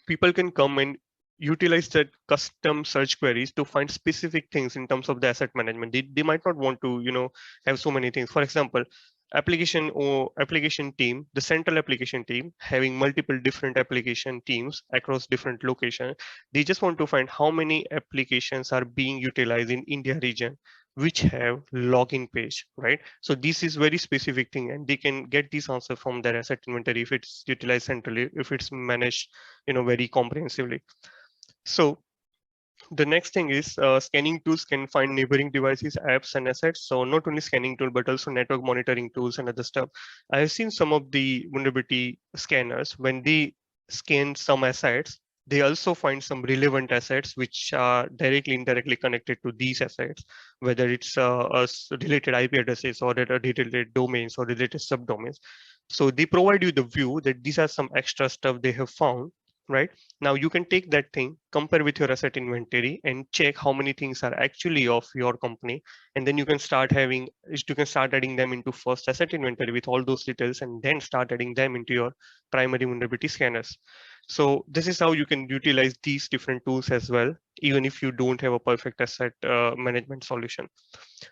people can come and utilize that custom search queries to find specific things in terms of the asset management. They might not want to have so many things. For example, application team, the central application team having multiple different application teams across different locations, they just want to find how many applications are being utilized in India region which have login page, right? So this is very specific thing, and they can get this answer from their asset inventory if it's utilized centrally, if it's managed very comprehensively. So the next thing is scanning tools can find neighboring devices, apps, and assets. So not only scanning tool, but also network monitoring tools and other stuff. I have seen some of the vulnerability scanners, when they scan some assets, they also find some relevant assets which are directly, indirectly connected to these assets, whether it's related IP addresses or related domains or related subdomains. So they provide you the view that these are some extra stuff they have found, right? Now you can take that thing, compare with your asset inventory, and check how many things are actually of your company, and then you can start adding them into first asset inventory with all those details, and then start adding them into your primary vulnerability scanners. So this is how you can utilize these different tools as well, even if you don't have a perfect asset management solution.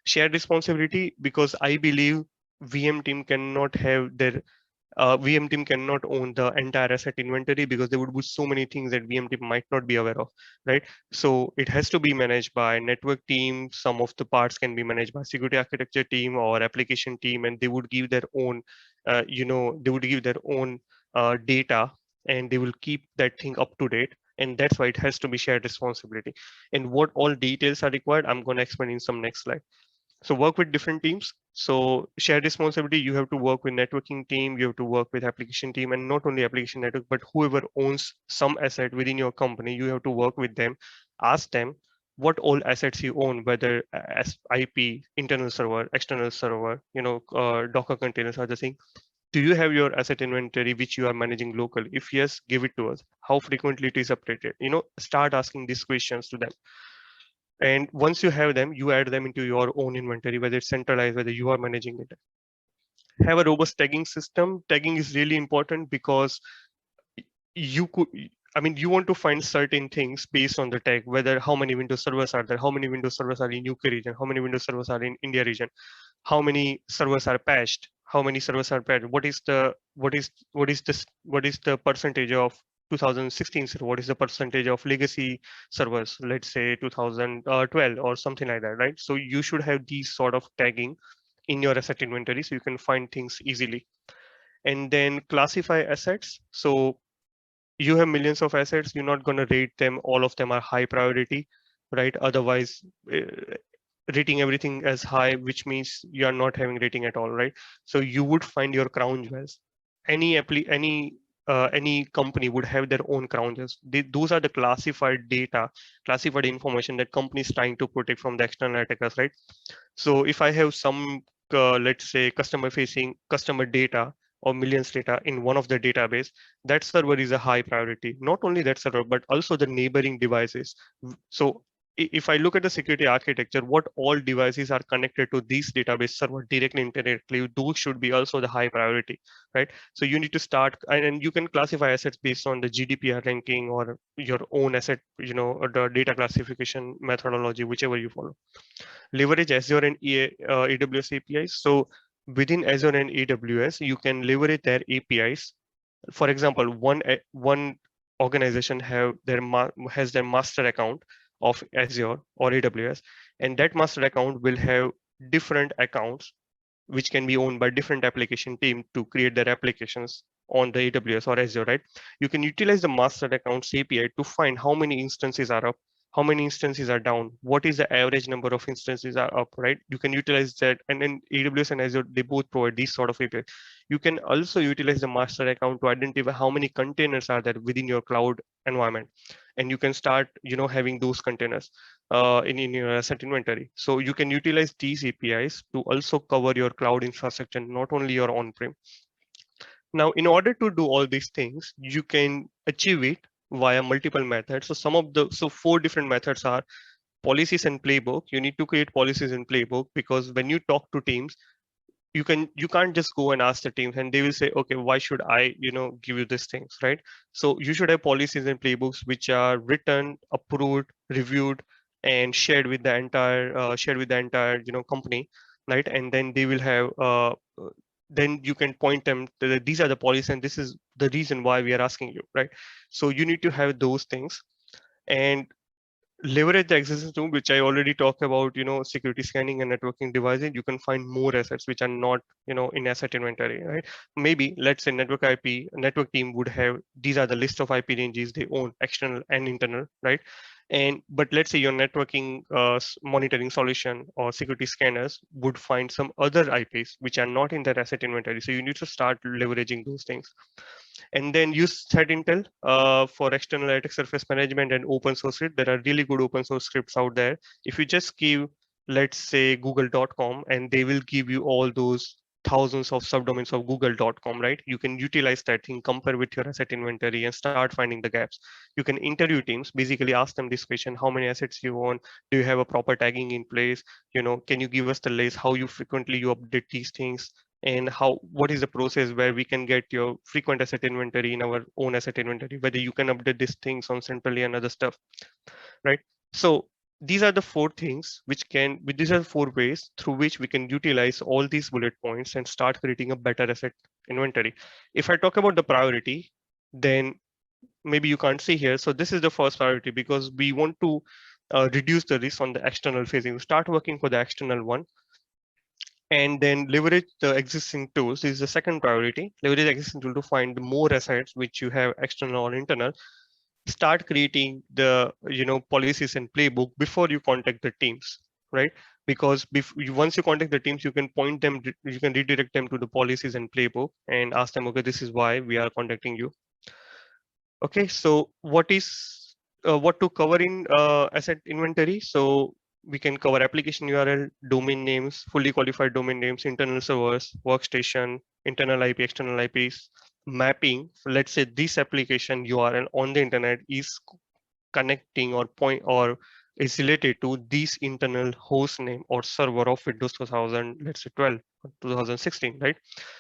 Shared responsibility, because I believe VM team cannot have their VM team cannot own the entire asset inventory, because there would be so many things that VM team might not be aware of, right? So it has to be managed by network team. Some of the parts can be managed by security architecture team or application team, and they would give their own, data, and they will keep that thing up to date. And that's why it has to be shared responsibility. And what all details are required, I'm going to explain in some next slide. So work with different teams. So shared responsibility, you have to work with networking team, you have to work with application team, and not only application network, but whoever owns some asset within your company, you have to work with them, ask them what all assets you own, whether as IP, internal server, external server, Docker containers, other thing. Do you have your asset inventory which you are managing local? If yes, give it to us. How frequently it is updated? Start asking these questions to them. And once you have them, you add them into your own inventory, whether it's centralized, whether you are managing it. Have a robust tagging system. Tagging is really important because you could, you want to find certain things based on the tag, whether how many Windows servers are there, how many Windows servers are in UK region, how many Windows servers are in India region, how many servers are patched, how many servers are bad, what is the percentage of 2016 server, what is the percentage of legacy servers, let's say 2012 or something like that, right? So you should have these sort of tagging in your asset inventory so you can find things easily. And then classify assets. So you have millions of assets, you're not going to rate them all of them are high priority, right? Otherwise rating everything as high, which means you are not having rating at all, right? So you would find your crown jewels. Any company would have their own crown jewels. Those are the classified data, classified information that companies trying to protect from the external attackers, right? So if I have some let's say customer facing customer data or millions data in one of the database, that server is a high priority. Not only that server, but also the neighboring devices. So if I look at the security architecture, what all devices are connected to this database server directly, indirectly, those should be also the high priority, right? So you need to start, and you can classify assets based on the GDPR ranking or your own asset, or the data classification methodology, whichever you follow. Leverage Azure and AWS APIs. So within Azure and AWS, you can leverage their APIs. For example, one organization has their master account of Azure or AWS, and that master account will have different accounts which can be owned by different application team to create their applications on the AWS or Azure, right? You can utilize the master accounts API to find how many instances are up, how many instances are down, what is the average number of instances are up, right? You can utilize that, and then AWS and Azure, they both provide these sort of API. You can also utilize the master account to identify how many containers are there within your cloud environment, and you can start having those containers in your asset inventory. So you can utilize these APIs to also cover your cloud infrastructure, not only your on-prem. Now, in order to do all these things, you can achieve it via multiple methods. So 4 different methods are policies and playbook. You need to create policies and playbook, because when you talk to teams, you can't just go and ask the teams and they will say, okay, why should I give you these things, right? So you should have policies and playbooks which are written, approved, reviewed, and shared with the entire company, right? And then they will have then you can point them to these are the policies and this is the reason why we are asking you, right? So you need to have those things. And leverage the existing tool, which I already talked about, security scanning and networking devices. You can find more assets which are not, in asset inventory, right? Maybe let's say network team would have, these are the list of IP ranges they own, external and internal, right? But let's say your networking monitoring solution or security scanners would find some other IPs which are not in their asset inventory. So you need to start leveraging those things. And then use threat intel for external attack surface management and open source script. There are really good open source scripts out there. If you just give, let's say, google.com, and they will give you all those thousands of subdomains of google.com, right? You can utilize that thing, compare with your asset inventory and start finding the gaps. You can interview teams, basically ask them this question: how many assets you own? Do you have a proper tagging in place? Can you give us the list, how you frequently you update these things? And what is the process where we can get your frequent asset inventory in our own asset inventory, whether you can update these things on centrally and other stuff, right? So these are the 4 things these are 4 ways through which we can utilize all these bullet points and start creating a better asset inventory. If I talk about the priority, then maybe you can't see here. So this is the first priority, because we want to reduce the risk on the external facing. Start working for the external one, and then leverage the existing tools. This is the second priority. Leverage the existing tool to find more assets which you have external or internal. Start creating the policies and playbook before you contact the teams, right? Because once you contact the teams, you can you can redirect them to the policies and playbook and ask them, okay, this is why we are contacting you. Okay, so what to cover in asset inventory? So we can cover application URL, domain names, fully qualified domain names, internal servers, workstation, internal IP, external IPs, mapping. Let's say this application URL on the internet is connecting or is related to this internal host name or server of Windows 2000, let's say 12, 2016, right?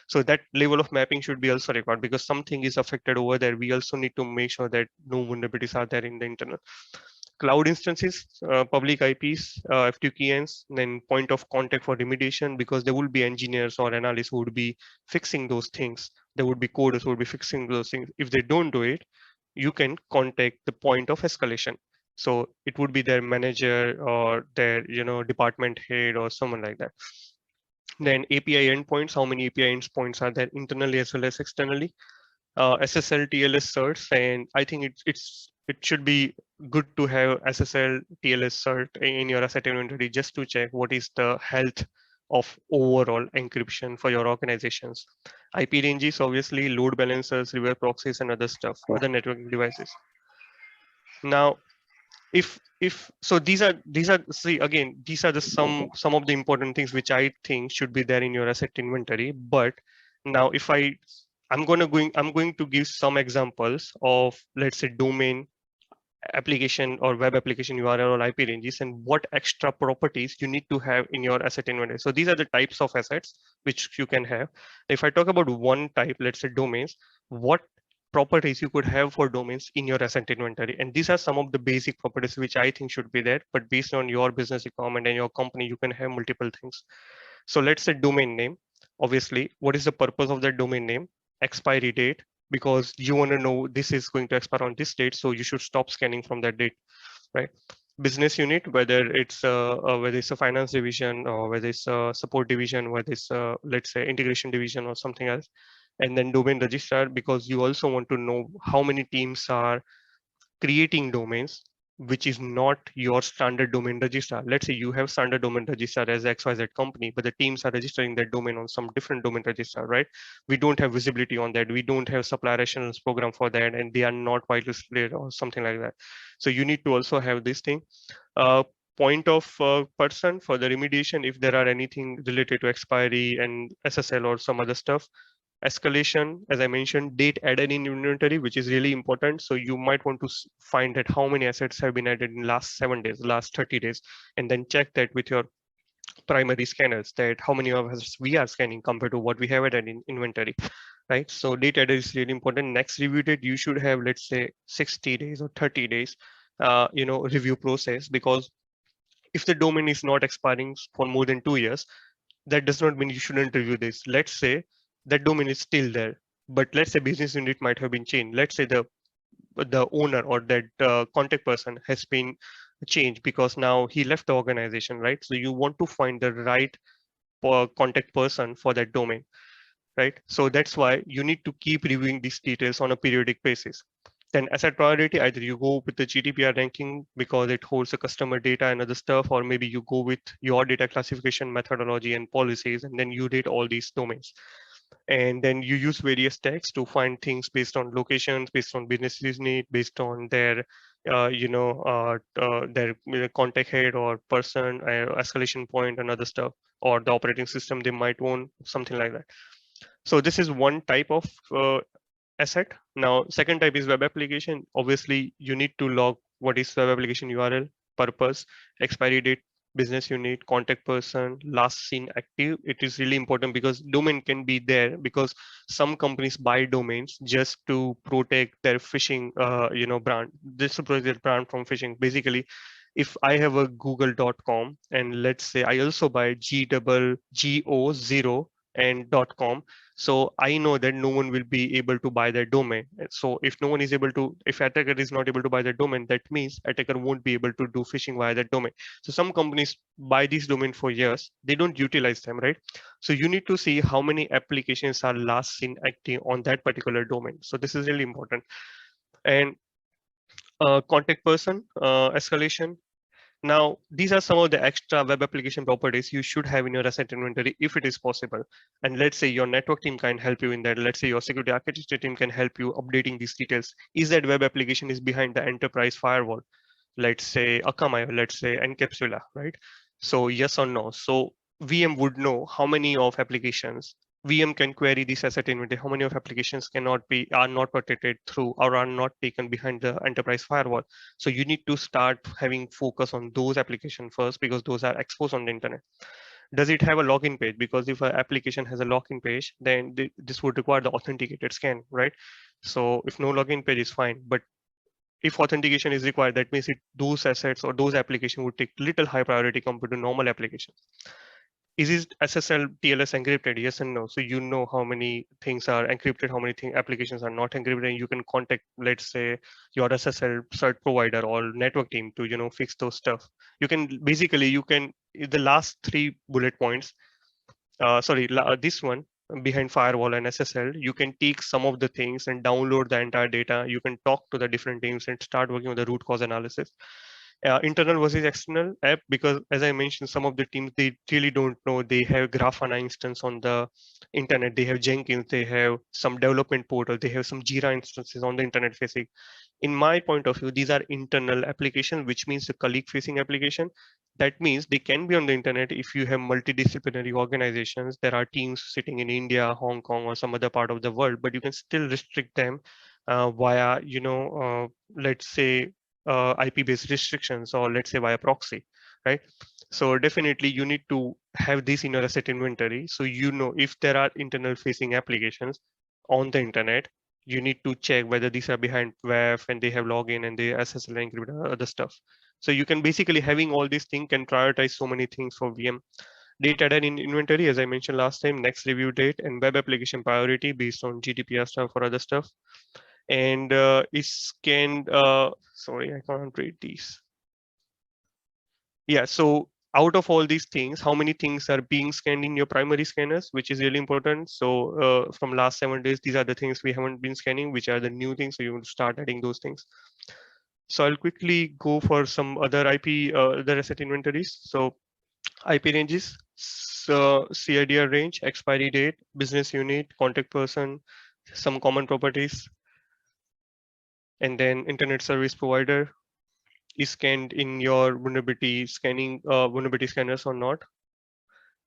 So that level of mapping should be also required, because something is affected over there. We also need to make sure that no vulnerabilities are there in the internal. Cloud instances, public IPs, F2KNs, then point of contact for remediation, because there will be engineers or analysts who would be fixing those things. There would be coders who would be fixing those things. If they don't do it, you can contact the point of escalation. So it would be their manager or their department head or someone like that. Then API endpoints, how many API endpoints are there internally as well as externally? SSL TLS certs, and I think it should be good to have SSL TLS cert in your asset inventory just to check what is the health of overall encryption for your organizations. IP ranges, obviously, load balancers, reverse proxies, and other stuff, other networking devices. Now, if so, these are see again, these are the some of the important things which I think should be there in your asset inventory. But now, if I'm going to give some examples of, let's say, domain application or web application URL or IP ranges, and what extra properties you need to have in your asset inventory. So these are the types of assets which you can have. If I talk about one type, let's say domains, what properties you could have for domains in your asset inventory, and these are some of the basic properties which I think should be there, but based on your business requirement and your company, you can have multiple things. So let's say domain name. Obviously, what is the purpose of that domain name? Expiry date, because you want to know this is going to expire on this date, so you should stop scanning from that date, right? Business unit, whether it's a finance division or whether it's a support division, whether it's let's say integration division or something else. And then domain registrar, because you also want to know how many teams are creating domains which is not your standard domain registrar. Let's say you have standard domain registrar as XYZ company, but the teams are registering their domain on some different domain registrar, right? We don't have visibility on that. We don't have supplier assurance program for that, and they are not whitelisted or something like that. So you need to also have this thing. Point of person for the remediation, if there are anything related to expiry and SSL or some other stuff. Escalation, as I mentioned, date added in inventory, which is really important. So you might want to find that how many assets have been added in last 7 days, last 30 days, and then check that with your primary scanners, that how many of us we are scanning compared to what we have added in inventory, right? So date added is really important. Next review date, you should have, let's say, 60 days or 30 days, review process, because if the domain is not expiring for more than 2 years, that does not mean you shouldn't review this. Let's say that domain is still there, but let's say business unit might have been changed. Let's say the owner or that contact person has been changed because now he left the organization, right? So you want to find the right contact person for that domain, right? So that's why you need to keep reviewing these details on a periodic basis. Then asset priority, either you go with the GDPR ranking because it holds the customer data and other stuff, or maybe you go with your data classification methodology and policies, and then you rate all these domains. And then you use various tags to find things based on locations, based on business need, based on their their contact head or person, escalation point and other stuff, or the operating system they might own, something like that. So this is one type of asset. Now, second type is web application. Obviously, you need to log what is web application URL, purpose, expiry date, business unit, contact person, last seen active. It is really important because domain can be there, because some companies buy domains just to protect their phishing, brand. This to protect their brand from phishing. Basically, if I have a google.com and let's say I also buy GOO0 and .com, so I know that no one will be able to buy that domain. So if no one is able to, if attacker is not able to buy that domain, that means attacker won't be able to do phishing via that domain. So some companies buy these domain for years, they don't utilize them, right? So you need to see how many applications are last seen active on that particular domain. So this is really important. And contact person, escalation. Now, these are some of the extra web application properties you should have in your asset inventory if it is possible. And let's say your network team can help you in that. Let's say your security architecture team can help you updating these details. Is that web application is behind the enterprise firewall? Let's say Akamai, let's say Encapsula, right? So yes or no. So VM would know how many of applications VM can query this asset inventory, how many of applications are not protected through or are not taken behind the enterprise firewall. So you need to start having focus on those applications first, because those are exposed on the internet. Does it have a login page? Because if an application has a login page, then this would require the authenticated scan, right? So if no login page is fine, but if authentication is required, that means those assets or those applications would take little high priority compared to normal applications. Is it SSL TLS encrypted? Yes and no. So you know how many things are encrypted, how many applications are not encrypted, and you can contact, let's say, your SSL cert provider or network team to fix those stuff. You can basically the last 3 bullet points. This one behind firewall and SSL, you can take some of the things and download the entire data. You can talk to the different teams and start working with the root cause analysis. Internal versus external app, because as I mentioned, some of the teams, they really don't know. They have Grafana instance on the internet, they have Jenkins, they have some development portal, they have some Jira instances on the internet facing. In my point of view, these are internal applications, which means the colleague facing application. That means they can be on the internet. If you have multidisciplinary organizations, there are teams sitting in India, Hong Kong, or some other part of the world, but you can still restrict them via let's say IP-based restrictions, or let's say via proxy, right? So definitely you need to have this in your asset inventory. So if there are internal facing applications on the internet, you need to check whether these are behind WAF and they have login and they SSL encrypt and other stuff. So you can basically having all these things can prioritize so many things for VM. Date added in inventory, as I mentioned last time, next review date, and web application priority based on GDPR stuff or other stuff. And is scanned, sorry, I can't read these. Yeah, so out of all these things, how many things are being scanned in your primary scanners, which is really important. So from last 7 days, these are the things we haven't been scanning, which are the new things. So you will start adding those things. So I'll quickly go for some other other asset inventories. So IP ranges, so CIDR range, expiry date, business unit, contact person, some common properties, and then internet service provider is scanned in your vulnerability scanners or not,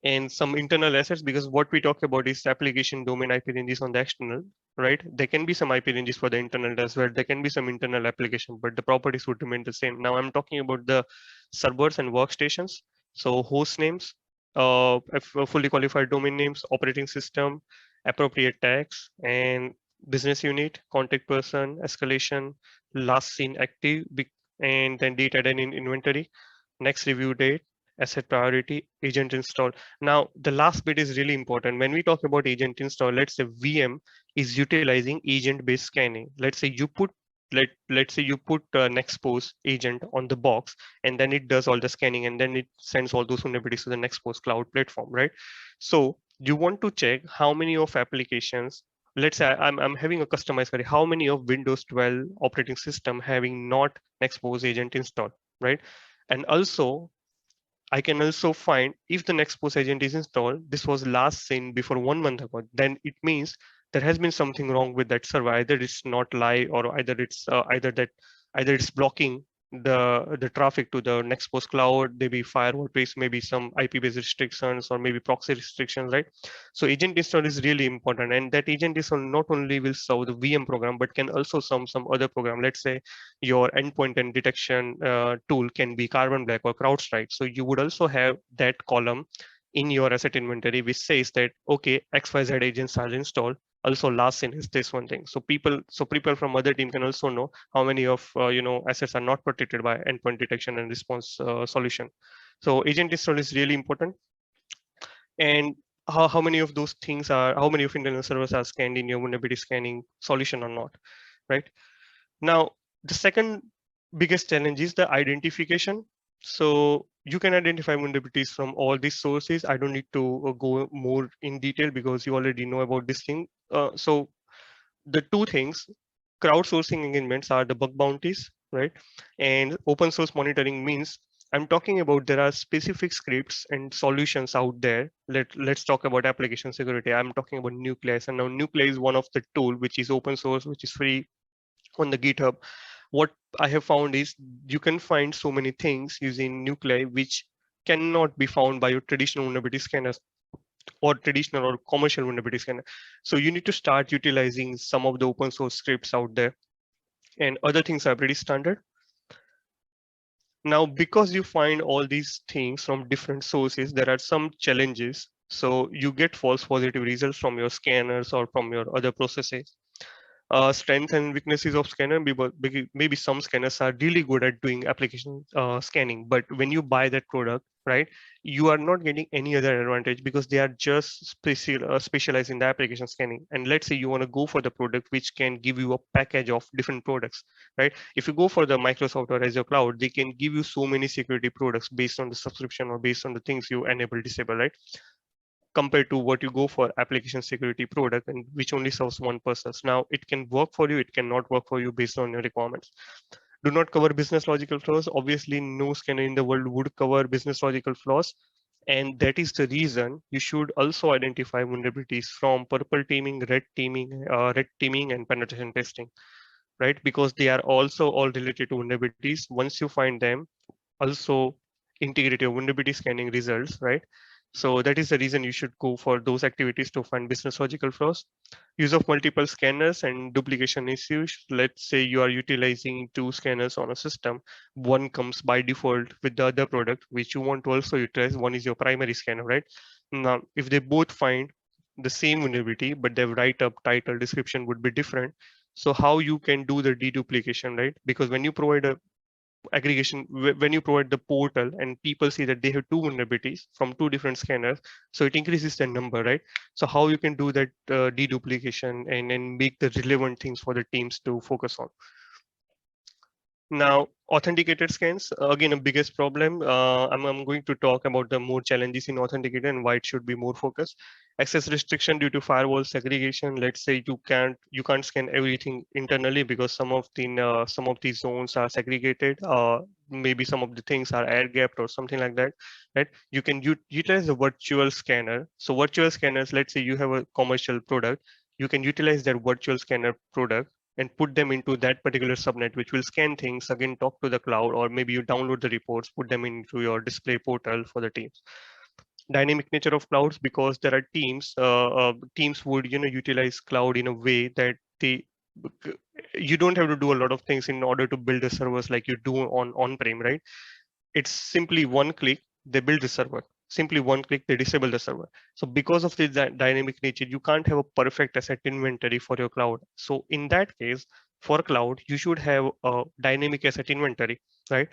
and some internal assets, because what we talk about is application domain IP ranges on the external, right? There can be some IP ranges for the internal as well. There can be some internal application, but the properties would remain the same. Now I'm talking about the servers and workstations. So host names, fully qualified domain names, operating system, appropriate tags, and business unit, contact person, escalation, last seen active, and then date added in inventory, next review date, asset priority, agent install. Now, the last bit is really important. When we talk about agent install, let's say VM is utilizing agent-based scanning. Let's say you put let's say you put Nexpose agent on the box, and then it does all the scanning, and then it sends all those vulnerabilities to the Nexpose cloud platform, right? So you want to check how many of applications. Let's say I'm having a customized query. How many of Windows 12 operating system having not Nexpose agent installed, right? And also I can also find if the Nexpose agent is installed, this was last seen before 1 month ago, then it means there has been something wrong with that server. Either it's not live, or either it's blocking the traffic to the Nexpose cloud, maybe firewall based, maybe some IP-based restrictions, or maybe proxy restrictions, right? So agent install is really important, and that agent install not only will solve the VM program, but can also some other program. Let's say your endpoint and detection tool can be Carbon Black or CrowdStrike. So you would also have that column in your asset inventory, which says that, okay, XYZ agents are installed. Also last in is this one thing. So people from other team can also know how many of assets are not protected by endpoint detection and response solution. So agent install is really important. And how many of those things how many of internal servers are scanned in your vulnerability scanning solution or not, right? Now, the second biggest challenge is the identification. So you can identify vulnerabilities from all these sources. I don't need to go more in detail because you already know about this thing. So the two things, crowdsourcing engagements are the bug bounties, right? And open source monitoring means I'm talking about there are specific scripts and solutions out there. Let's talk about application security. I'm talking about Nucleus, and now Nucleus is one of the tool which is open source, which is free on the GitHub. What I have found is you can find so many things using Nuclei which cannot be found by your traditional vulnerability scanners or traditional or commercial vulnerability scanner. So you need to start utilizing some of the open source scripts out there, and other things are pretty standard. Now, because you find all these things from different sources, there are some challenges. So you get false positive results from your scanners or from your other processes. Strengths and weaknesses of scanner. Maybe some scanners are really good at doing application scanning, but when you buy that product, right, you are not getting any other advantage because they are just specialized in the application scanning. And let's say you want to go for the product which can give you a package of different products, right? If you go for the Microsoft or Azure cloud, they can give you so many security products based on the subscription or based on the things you enable, disable, right? Compared to what you go for application security product, and which only serves one purpose. Now it can work for you, it cannot work for you based on your requirements. Do not cover business logical flaws. Obviously no scanner in the world would cover business logical flaws, and that is the reason you should also identify vulnerabilities from purple teaming, red teaming and penetration testing, right? Because they are also all related to vulnerabilities. Once you find them, also integrate your vulnerability scanning results, right? So that is the reason you should go for those activities to find business logical flaws. Use of multiple scanners and duplication issues. Let's say you are utilizing 2 scanners on a system. One comes by default with the other product, which you want to also utilize. One is your primary scanner, right? Now, if they both find the same vulnerability, but their write-up, title, description would be different. So how you can do the deduplication, right? Because when you provide a aggregation, when you provide the portal and people see that they have 2 vulnerabilities from 2 different scanners, so it increases the number, right? So how you can do that deduplication and make the relevant things for the teams to focus on. Now, authenticated scans, again, a biggest problem. I'm going to talk about the more challenges in authenticated and why it should be more focused. Access restriction due to firewall segregation. Let's say you can't scan everything internally because some of these zones are segregated. Maybe some of the things are air gapped or something like that, right? You can utilize the virtual scanner. So virtual scanners, let's say you have a commercial product, you can utilize that virtual scanner product and put them into that particular subnet, which will scan things, again, talk to the cloud, or maybe you download the reports, put them into your display portal for the teams. Dynamic nature of clouds, because there are teams would, utilize cloud in a way that you don't have to do a lot of things in order to build the servers like you do on-prem, right? It's simply one click, they build the server. Simply one click, they disable the server. So because of the dynamic nature, you can't have a perfect asset inventory for your cloud. So in that case, for cloud, you should have a dynamic asset inventory, right?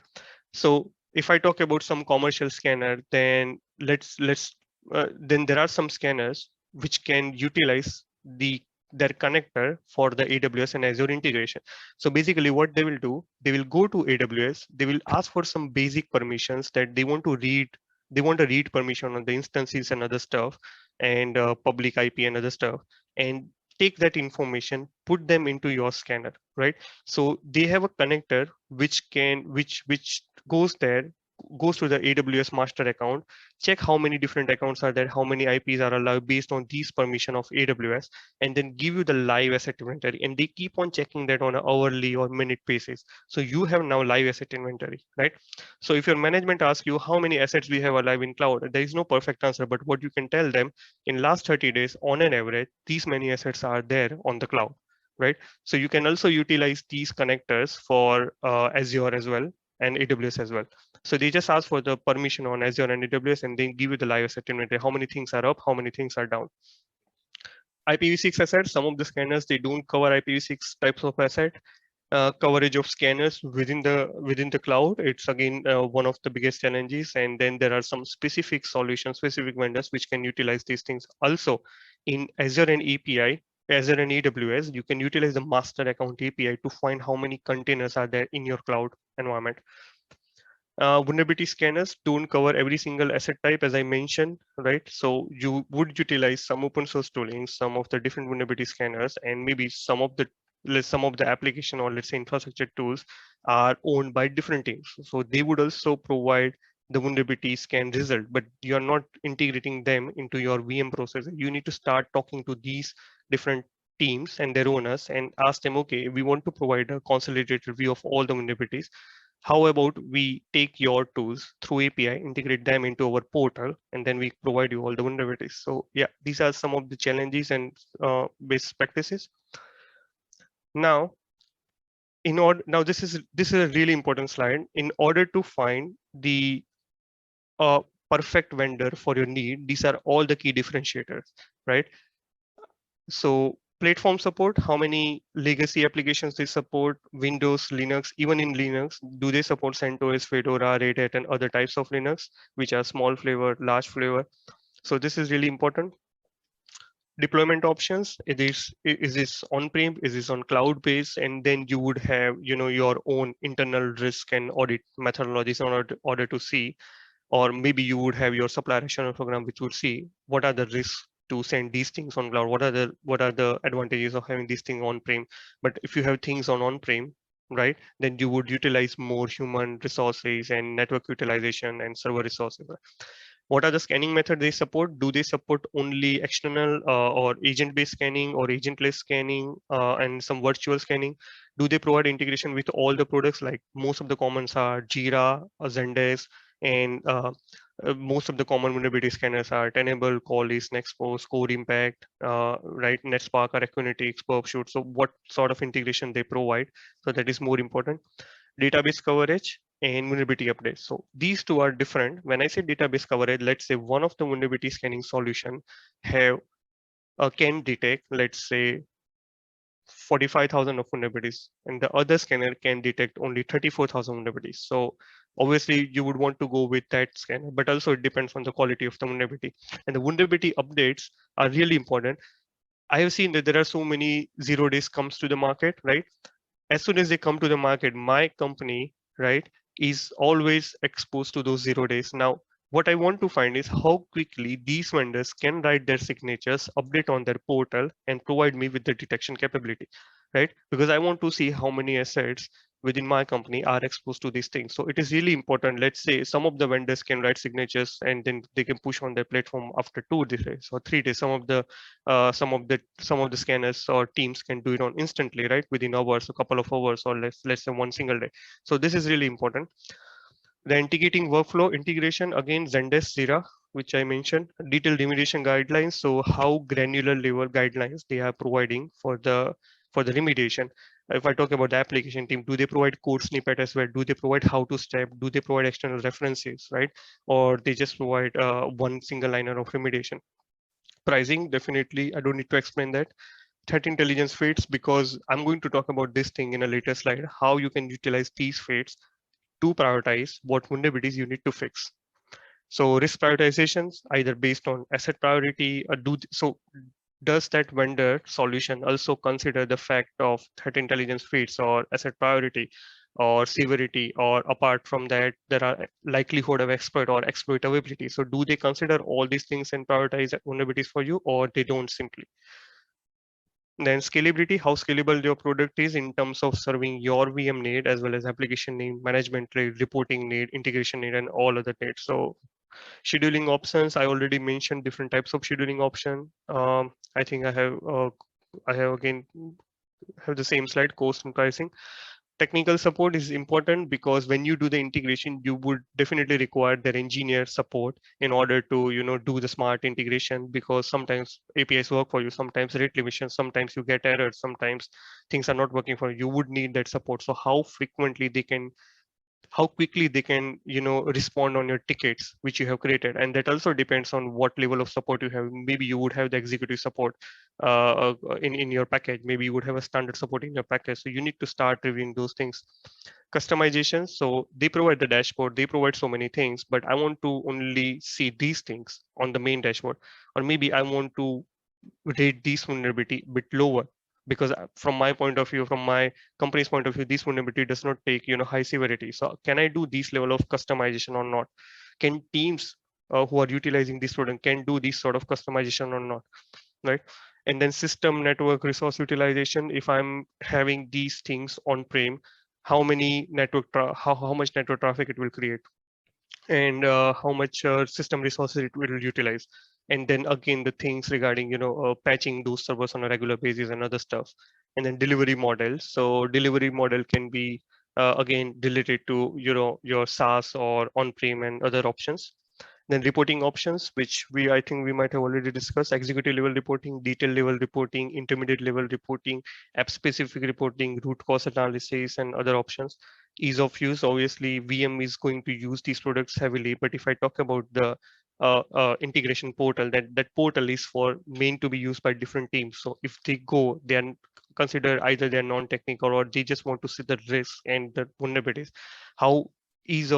So if I talk about some commercial scanner, then then there are some scanners which can utilize their connector for the AWS and Azure integration. So basically what they will do, they will go to AWS, they will ask for some basic permissions that they want to read. They want a read permission on the instances and other stuff, and public IP and other stuff, and take that information, put them into your scanner, right? So they have a connector which goes there, goes to the AWS master account, check how many different accounts are there, how many IPs are allowed based on these permission of AWS, and then give you the live asset inventory. And they keep on checking that on an hourly or minute basis. So you have now live asset inventory, right? So if your management asks you how many assets we have alive in cloud, there is no perfect answer, but what you can tell them, in last 30 days, on an average, these many assets are there on the cloud, right? So you can also utilize these connectors for Azure as well and AWS as well. So they just ask for the permission on Azure and AWS, and they give you the live asset inventory, how many things are up, how many things are down. IPv6 assets, some of the scanners, they don't cover IPv6 types of asset. Coverage of scanners within the cloud, it's again one of the biggest challenges. And then there are some specific solutions, specific vendors which can utilize these things. Also in Azure and Azure and AWS, you can utilize the master account API to find how many containers are there in your cloud environment. Vulnerability scanners don't cover every single asset type, as I mentioned, right? So you would utilize some open source tooling, some of the different vulnerability scanners, and maybe some of the application, or let's say infrastructure tools, are owned by different teams. So they would also provide the vulnerability scan result, but you're not integrating them into your VM process. You need to start talking to these different teams and their owners and ask them, okay, we want to provide a consolidated view of all the vulnerabilities. How about we take your tools through API, integrate them into our portal, and then we provide you all the vulnerabilities. So yeah, these are some of the challenges and best practices. Now, this is a really important slide. In order to find the perfect vendor for your need, these are all the key differentiators, right? So Platform support, how many legacy applications they support, Windows, Linux, even in Linux, do they support CentOS, Fedora, Red Hat, and other types of Linux, which are small flavor, large flavor. So this is really important. Deployment options, is this on-prem, is this on cloud-based, and then you would have, your own internal risk and audit methodologies in order to see, or maybe you would have your supplier assurance program, which would see what are the risks to send these things on cloud, what are the advantages of having these things on-prem. But if you have things on-prem, right, then you would utilize more human resources and network utilization and server resources. What are the scanning method they support? Do they support only external or agent-based scanning or agentless scanning and some virtual scanning? Do they provide integration with all the products? Like most of the commons are Jira, Zendesk, and most of the common vulnerability scanners are Tenable, Qualys, Nextpost, Core Impact, right, NetSpark, or Equinix, Pursuit. So what sort of integration they provide? So that is more important. Database coverage and vulnerability updates. So these two are different. When I say database coverage, let's say one of the vulnerability scanning solution have can detect, let's say, 45,000 of vulnerabilities, and the other scanner can detect only 34,000 vulnerabilities. So obviously you would want to go with that scanner, but also it depends on the quality of the vulnerability. And the vulnerability updates are really important. I have seen that there are so many 0 days comes to the market, right? As soon as they come to the market, my company, right, is always exposed to those 0 days. Now, what I want to find is how quickly these vendors can write their signatures, update on their portal, and provide me with the detection capability, right? Because I want to see how many assets within my company are exposed to these things. So it is really important. Let's say some of the vendors can write signatures and then they can push on their platform after 2 days or 3 days. Some of the scanners or teams can do it on instantly, right, within hours, a couple of hours, or less than one single day. So this is really important. The integrating workflow integration, again, Zendesk, Jira, which I mentioned, detailed remediation guidelines. So how granular level guidelines they are providing for the remediation. If I talk about the application team, do they provide code snippet as well? Do they provide how to step? Do they provide external references, right? Or they just provide one single liner of remediation? Pricing, definitely, I don't need to explain that. Threat intelligence feeds, because I'm going to talk about this thing in a later slide, how you can utilize these feeds to prioritize what vulnerabilities you need to fix. So risk prioritizations, either based on asset priority, or does that vendor solution also consider the fact of threat intelligence feeds or asset priority or severity, or apart from that, there are likelihood of exploit or exploitability? So do they consider all these things and prioritize vulnerabilities for you, or they don't simply? Then scalability, how scalable your product is in terms of serving your VM need as well as application need, management need, reporting need, integration need, and all other needs. So scheduling options, I already mentioned different types of scheduling option. I think I have again have the same slide, cost and pricing. Technical support is important because when you do the integration, you would definitely require their engineer support in order to do the smart integration, because sometimes APIs work for you, sometimes rate limitation, sometimes you get errors, sometimes things are not working for you. You would need that support. So how quickly they can respond on your tickets which you have created, and that also depends on what level of support you have. Maybe you would have the executive support in your package, maybe you would have a standard support in your package, so you need to start reviewing those things. Customization, so they provide the dashboard, they provide so many things, but I want to only see these things on the main dashboard, or maybe I want to rate these vulnerability a bit lower, because from my point of view, from my company's point of view, this vulnerability does not take high severity. So can I do this level of customization or not? Can teams who are utilizing this product can do this sort of customization or not, right? And then system network resource utilization, if I'm having these things on prem, how many how much network traffic it will create, and how much system resources it will utilize. And then again, the things regarding patching those servers on a regular basis and other stuff. And then delivery model, so delivery model can be again related to your SaaS or on-prem and other options. Then reporting options, which I think we might have already discussed: executive level reporting, detail level reporting, intermediate level reporting, app specific reporting, root cause analysis, and other options. Ease of use, obviously VM is going to use these products heavily, but if I talk about the integration portal. That portal is for meant to be used by different teams. So if they go, they are considered either they're non-technical or they just want to see the risk and the vulnerabilities. How easy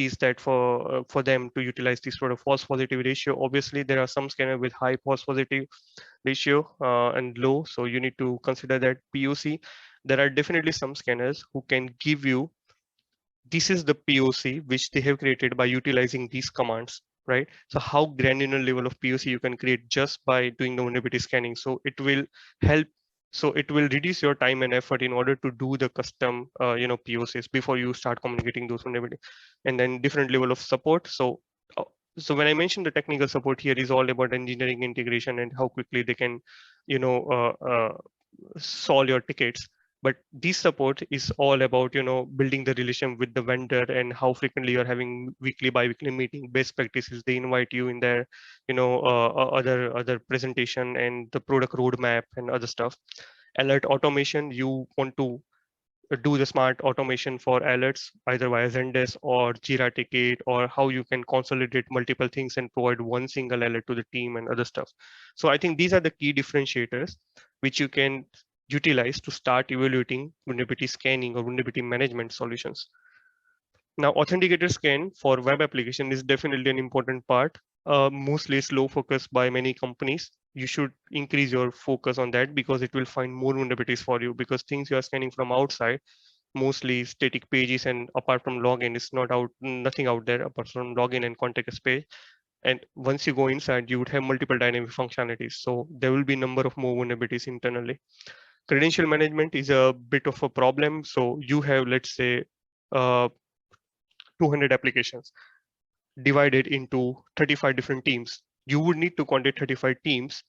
is that for them to utilize this sort of false positive ratio? Obviously, there are some scanners with high false positive ratio and low, so you need to consider that POC. There are definitely some scanners who can give you, this is the POC which they have created by utilizing these commands, right? So how granular level of POC you can create just by doing the vulnerability scanning. So it will help. So it will reduce your time and effort in order to do the custom, POCs before you start communicating those vulnerability. And then different level of support. Uh, so when I mentioned the technical support here is all about engineering integration and how quickly they can, solve your tickets. But this support is all about building the relation with the vendor and how frequently you're having weekly bi-weekly meeting. Best practices, they invite you in their other presentation and the product roadmap and other stuff. Alert automation, you want to do the smart automation for alerts either via Zendesk or Jira ticket, or how you can consolidate multiple things and provide one single alert to the team and other stuff. So I think these are the key differentiators which you can utilize to start evaluating vulnerability scanning or vulnerability management solutions. Now, authenticator scan for web application is definitely an important part. Mostly slow focus by many companies. You should increase your focus on that because it will find more vulnerabilities for you, because things you are scanning from outside, mostly static pages, and apart from login, it's nothing out there apart from login and contact us page. And once you go inside, you would have multiple dynamic functionalities. So there will be number of more vulnerabilities internally. Credential management is a bit of a problem. So you have, let's say, uh, 200 applications divided into 35 different teams. You would need to contact 35 teams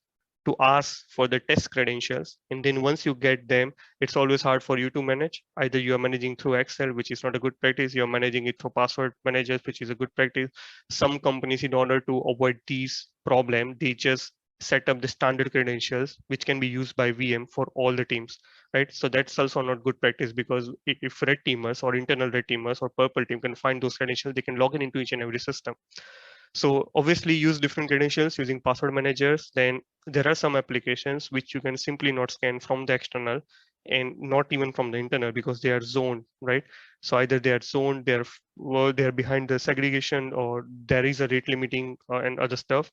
to ask for the test credentials. And then once you get them, it's always hard for you to manage. Either you are managing through Excel, which is not a good practice. You're managing it through password managers, which is a good practice. Some companies, in order to avoid these problems, they just set up the standard credentials, which can be used by VM for all the teams, right? So that's also not good practice, because if red teamers or internal red teamers or purple team can find those credentials, they can log in into each and every system. So obviously use different credentials using password managers. Then there are some applications which you can simply not scan from the external and not even from the internal, because they are zoned, right? So either they are zoned, they're behind the segregation, or there is a rate limiting and other stuff.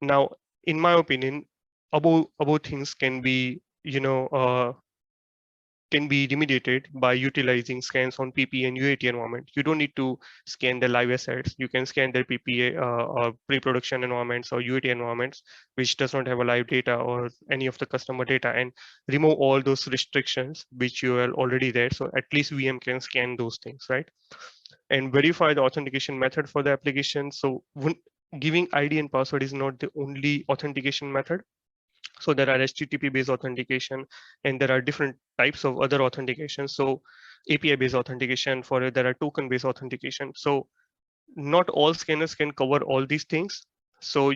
Now, in my opinion, above things can be, can be remediated by utilizing scans on PPA and UAT environment. You don't need to scan the live assets. You can scan their PPA or pre-production environments or UAT environments, which does not have a live data or any of the customer data, and remove all those restrictions which you are already there. So at least VM can scan those things, right? And verify the authentication method for the application. So giving ID and password is not the only authentication method. So there are HTTP based authentication, and there are different types of other authentication. So API based authentication, for it there are token based authentication. So not all scanners can cover all these things. So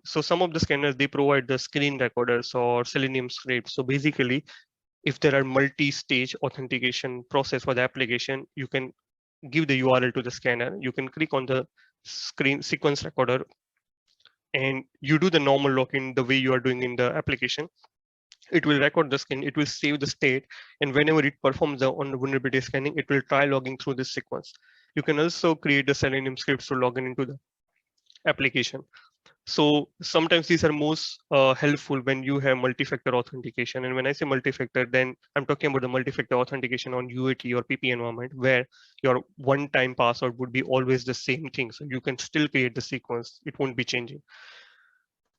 some of the scanners, they provide the screen recorders or Selenium scripts. So basically, if there are multi-stage authentication process for the application, you can give the URL to the scanner. You can click on the screen sequence recorder and you do the normal login the way you are doing in the application. It will record the scan, it will save the state, and whenever it performs on the vulnerability scanning, it will try logging through this sequence. You can also create the Selenium scripts to log in into the application. So sometimes these are most helpful when you have multi-factor authentication. And when I say multi-factor, then I'm talking about the multi-factor authentication on UAT or PP environment, where your one-time password would be always the same thing. So you can still create the sequence, it won't be changing.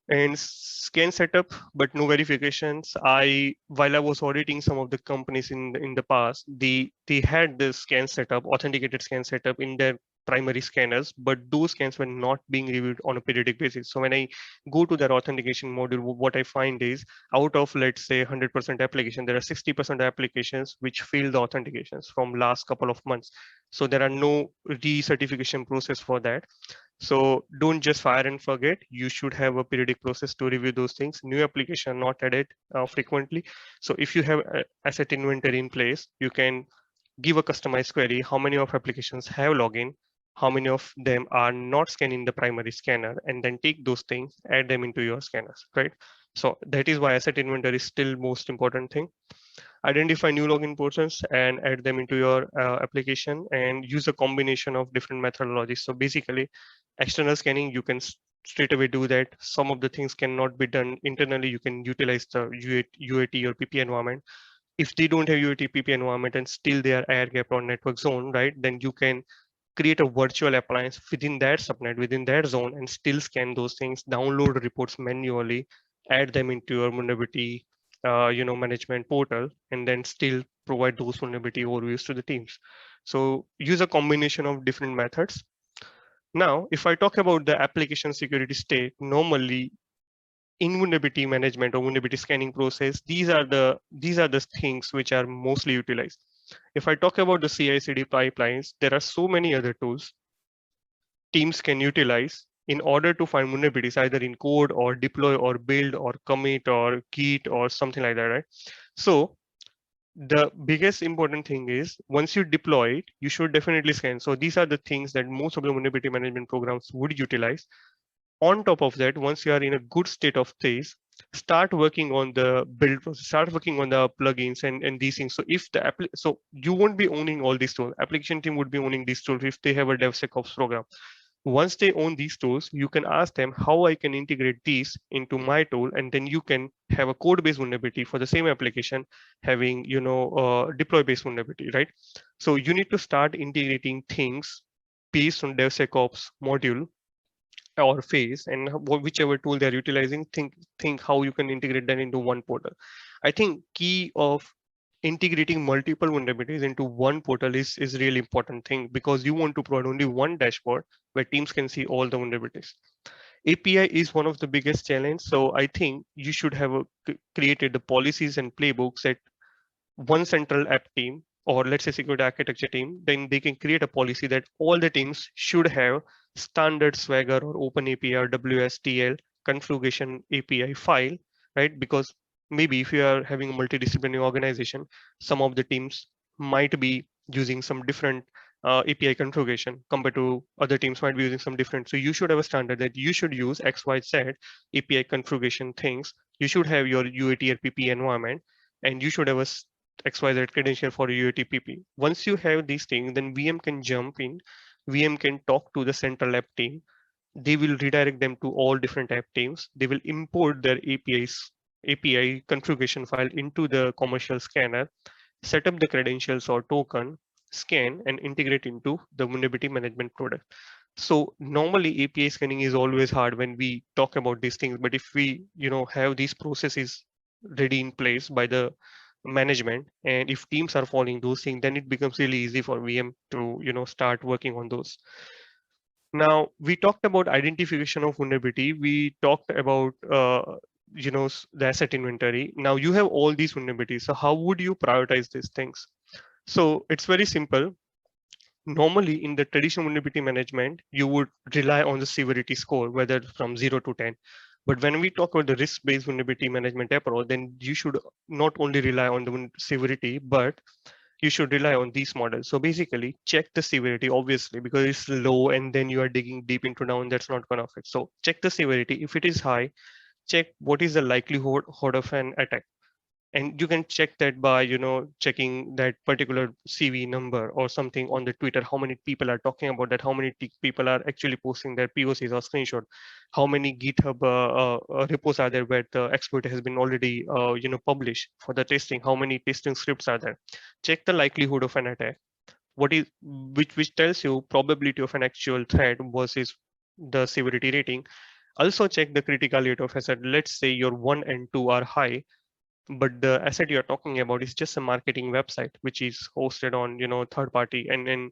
And scan setup, but no verifications. While I was auditing some of the companies in the past, they had the scan setup, authenticated scan setup in their primary scanners, but those scans were not being reviewed on a periodic basis. So when I go to their authentication module, what I find is, out of, let's say, 100% application, there are 60% applications which fail the authentications from last couple of months. So there are no recertification process for that. So don't just fire and forget. You should have a periodic process to review those things. New application not added frequently. So if you have asset inventory in place, you can give a customized query. How many of applications have login? how many of them are not scanning the primary scanner, and then take those things, add them into your scanners, right? So that is why asset inventory is still most important thing. Identify new login portions and add them into your application, and use a combination of different methodologies. So basically, external scanning, you can straight away do that. Some of the things cannot be done internally. You can utilize the UAT or PP environment. If they don't have UAT PP environment and still they are air gap or network zone, right? Then you can create a virtual appliance within that subnet, within that zone, and still scan those things, download reports manually, add them into your vulnerability management portal, and then still provide those vulnerability overviews to the teams. So use a combination of different methods. Now, if I talk about the application security state, normally in vulnerability management or vulnerability scanning process, these are the things which are mostly utilized. If I talk about the CI/CD pipelines, there are so many other tools teams can utilize in order to find vulnerabilities, either in code or deploy or build or commit or Git or something like that, right? So the biggest important thing is once you deploy it, you should definitely scan. So these are the things that most of the vulnerability management programs would utilize. On top of that, once you are in a good state of things, start working on the build process, start working on the plugins and these things. So if the so you won't be owning all these tools, application team would be owning these tools if they have a DevSecOps program. Once they own these tools, you can ask them how I can integrate these into my tool, and then you can have a code-based vulnerability for the same application having deploy-based vulnerability, right? So you need to start integrating things based on DevSecOps module or phase, and whichever tool they're utilizing, think how you can integrate that into one portal. I think key of integrating multiple vulnerabilities into one portal is really important thing, because you want to provide only one dashboard where teams can see all the vulnerabilities. API is one of the biggest challenge, so I think you should have created the policies and playbooks that one central app team, or let's say security architecture team, then they can create a policy that all the teams should have standard Swagger or Open API or WSTL configuration API file, right? Because maybe if you are having a multidisciplinary organization, some of the teams might be using some different API configuration compared to other teams might be using some different. So you should have a standard that you should use XYZ API configuration things. You should have your UAT or PP environment, and you should have a XYZ credential for UATPP. Once you have these things, then VM can jump in, VM can talk to the central app team. They will redirect them to all different app teams. They will import their API configuration file into the commercial scanner, set up the credentials or token, scan and integrate into the vulnerability management product. So normally API scanning is always hard when we talk about these things, but if we have these processes ready in place by the management, and if teams are following those things, then it becomes really easy for VM to start working on those. Now we talked about identification of vulnerability, we talked about the asset inventory. Now you have all these vulnerabilities, so how would you prioritize these things? So it's very simple. Normally in the traditional vulnerability management, you would rely on the severity score, whether from 0 to 10. But when we talk about the risk-based vulnerability management approach, then you should not only rely on the severity, but you should rely on these models. So basically check the severity, obviously, because it's low and then you are digging deep into down, that's not going to affect. So check the severity. If it is high, check what is the likelihood of an attack, and you can check that by checking that particular CV number or something on the Twitter, how many people are talking about that, how many people are actually posting their POCs or screenshot, how many GitHub repos are there where the exploit has been already published for the testing, how many testing scripts are there. Check the likelihood of an attack, what is which tells you probability of an actual threat versus the severity rating. Also check the criticality of asset. Let's say your 1 and 2 are high, but the asset you're talking about is just a marketing website which is hosted on third party, and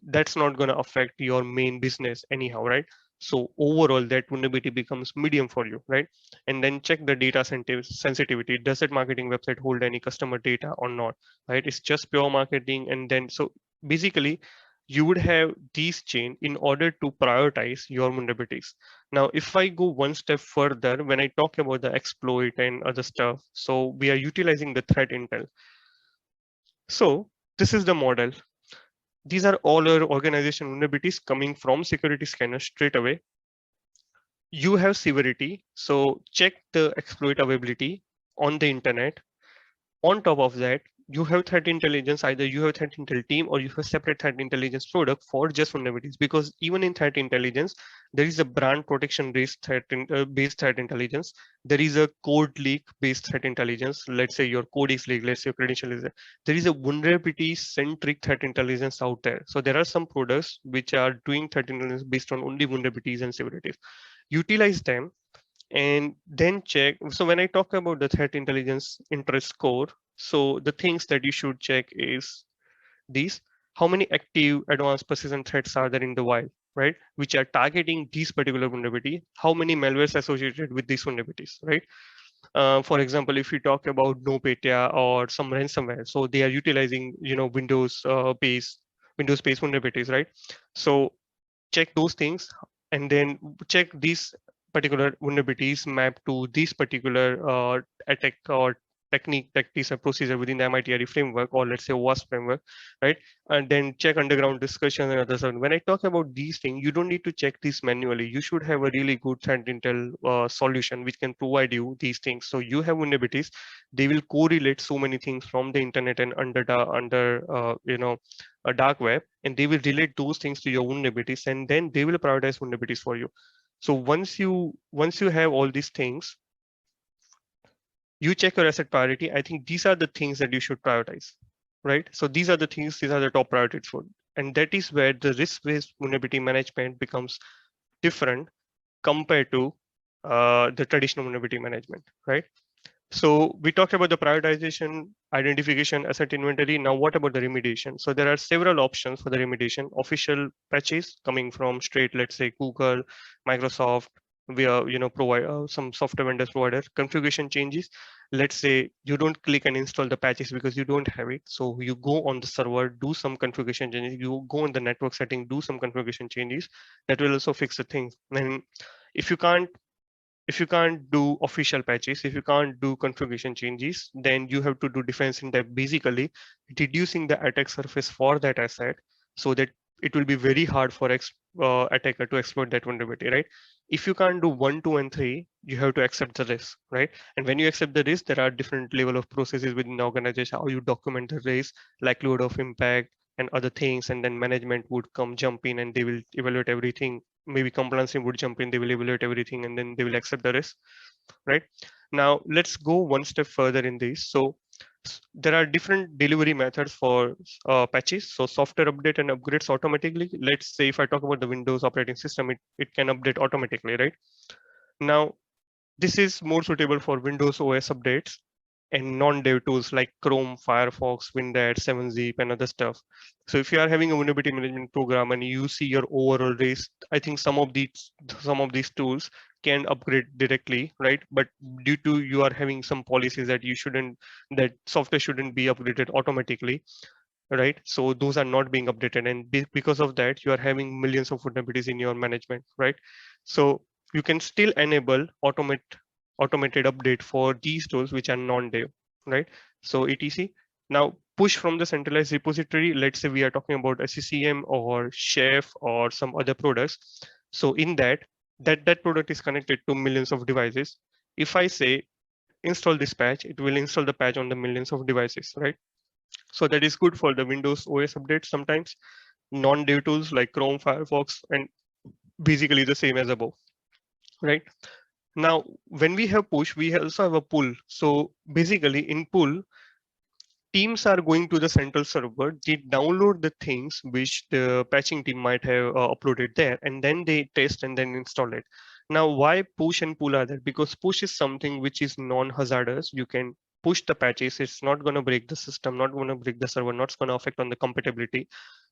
that's not going to affect your main business anyhow, right? So overall that vulnerability becomes medium for you, right? And then check the data sensitivity. Does that marketing website hold any customer data or not, right? It's just pure marketing. And then so basically you would have these chain in order to prioritize your vulnerabilities. Now, if I go one step further, when I talk about the exploit and other stuff, so we are utilizing the threat intel. So this is the model. these are all our organization vulnerabilities coming from security scanner straight away. You have severity, so check the exploit availability on the internet. On top of that, you have threat intelligence. Either you have threat intel team or you have separate threat intelligence product for just vulnerabilities. Because even in threat intelligence, there is a brand protection based based threat intelligence. There is a code leak based threat intelligence. Let's say your code is leaked. Let's say your credential is there. There is a vulnerability centric threat intelligence out there. So there are some products which are doing threat intelligence based on only vulnerabilities and severities. Utilize them and then check. So when I talk about the threat intelligence interest score, so the things that you should check is these: how many active advanced persistent threats are there in the wild, right, which are targeting these particular vulnerability, how many malwares associated with these vulnerabilities, right? For example, if we talk about NotPetya or some ransomware, so they are utilizing, Windows based vulnerabilities, right? So check those things and then check these particular vulnerabilities map to this particular attack or technique, tactics, and procedure within the MITRE framework, or let's say WASP framework, right? And then check underground discussion and others. When I talk about these things, you don't need to check this manually. You should have a really good threat intel solution which can provide you these things. So you have vulnerabilities, they will correlate so many things from the internet and under a dark web, and they will relate those things to your vulnerabilities, and then they will prioritize vulnerabilities for you. So once you have all these things, you check your asset priority. I think these are the things that you should prioritize, right? So these are the things, these are the top priorities for, and that is where the risk-based vulnerability management becomes different compared to the traditional vulnerability management, right? So we talked about the prioritization, identification, asset inventory. Now what about the remediation? So there are several options for the remediation. Official patches coming from straight, let's say Google, Microsoft, we are, provide some software vendors provider. Configuration changes. Let's say you don't click and install the patches because you don't have it. So you go on the server, do some configuration changes. You go on the network setting, do some configuration changes. That will also fix the things. And if you can't if you can't do official patches, if you can't do configuration changes, then you have to do defense in depth, basically reducing the attack surface for that asset so that it will be very hard for attacker to exploit that vulnerability, right? If you can't do 1, 2, and 3, you have to accept the risk, right? And when you accept the risk, there are different level of processes within the organization, how you document the risk, likelihood of impact, and other things, and then management would come jump in and they will evaluate everything. Maybe compliance team would jump in, they will evaluate everything, and then they will accept the risk, right? Now let's go one step further in this. So there are different delivery methods for patches. So software update and upgrades automatically. Let's say if I talk about the Windows operating system, it can update automatically, right? Now this is more suitable for Windows OS updates and non-dev tools like Chrome, Firefox, WinRAR, 7-Zip, and other stuff. So if you are having a vulnerability management program and you see your overall risk, I think some of these tools can upgrade directly, right? But due to you are having some policies that that software shouldn't be upgraded automatically, right? So those are not being updated, and because of that, you are having millions of vulnerabilities in your management, right? So you can still enable automated update for these tools which are non-dev, right? So etc. Now push from the centralized repository. Let's say we are talking about SCCM or Chef or some other products. So in that product is connected to millions of devices. If I say install this patch, it will install the patch on the millions of devices, right? So that is good for the Windows OS updates sometimes. Non-dev tools like Chrome, Firefox, and basically the same as above, right? Now, when we have push, we also have a pull. So basically in pull, teams are going to the central server, they download the things which the patching team might have uploaded there, and then they test and then install it. Now, why push and pull are there? Because push is something which is non-hazardous. You can push the patches. It's not going to break the system, not going to break the server, not going to affect on the compatibility.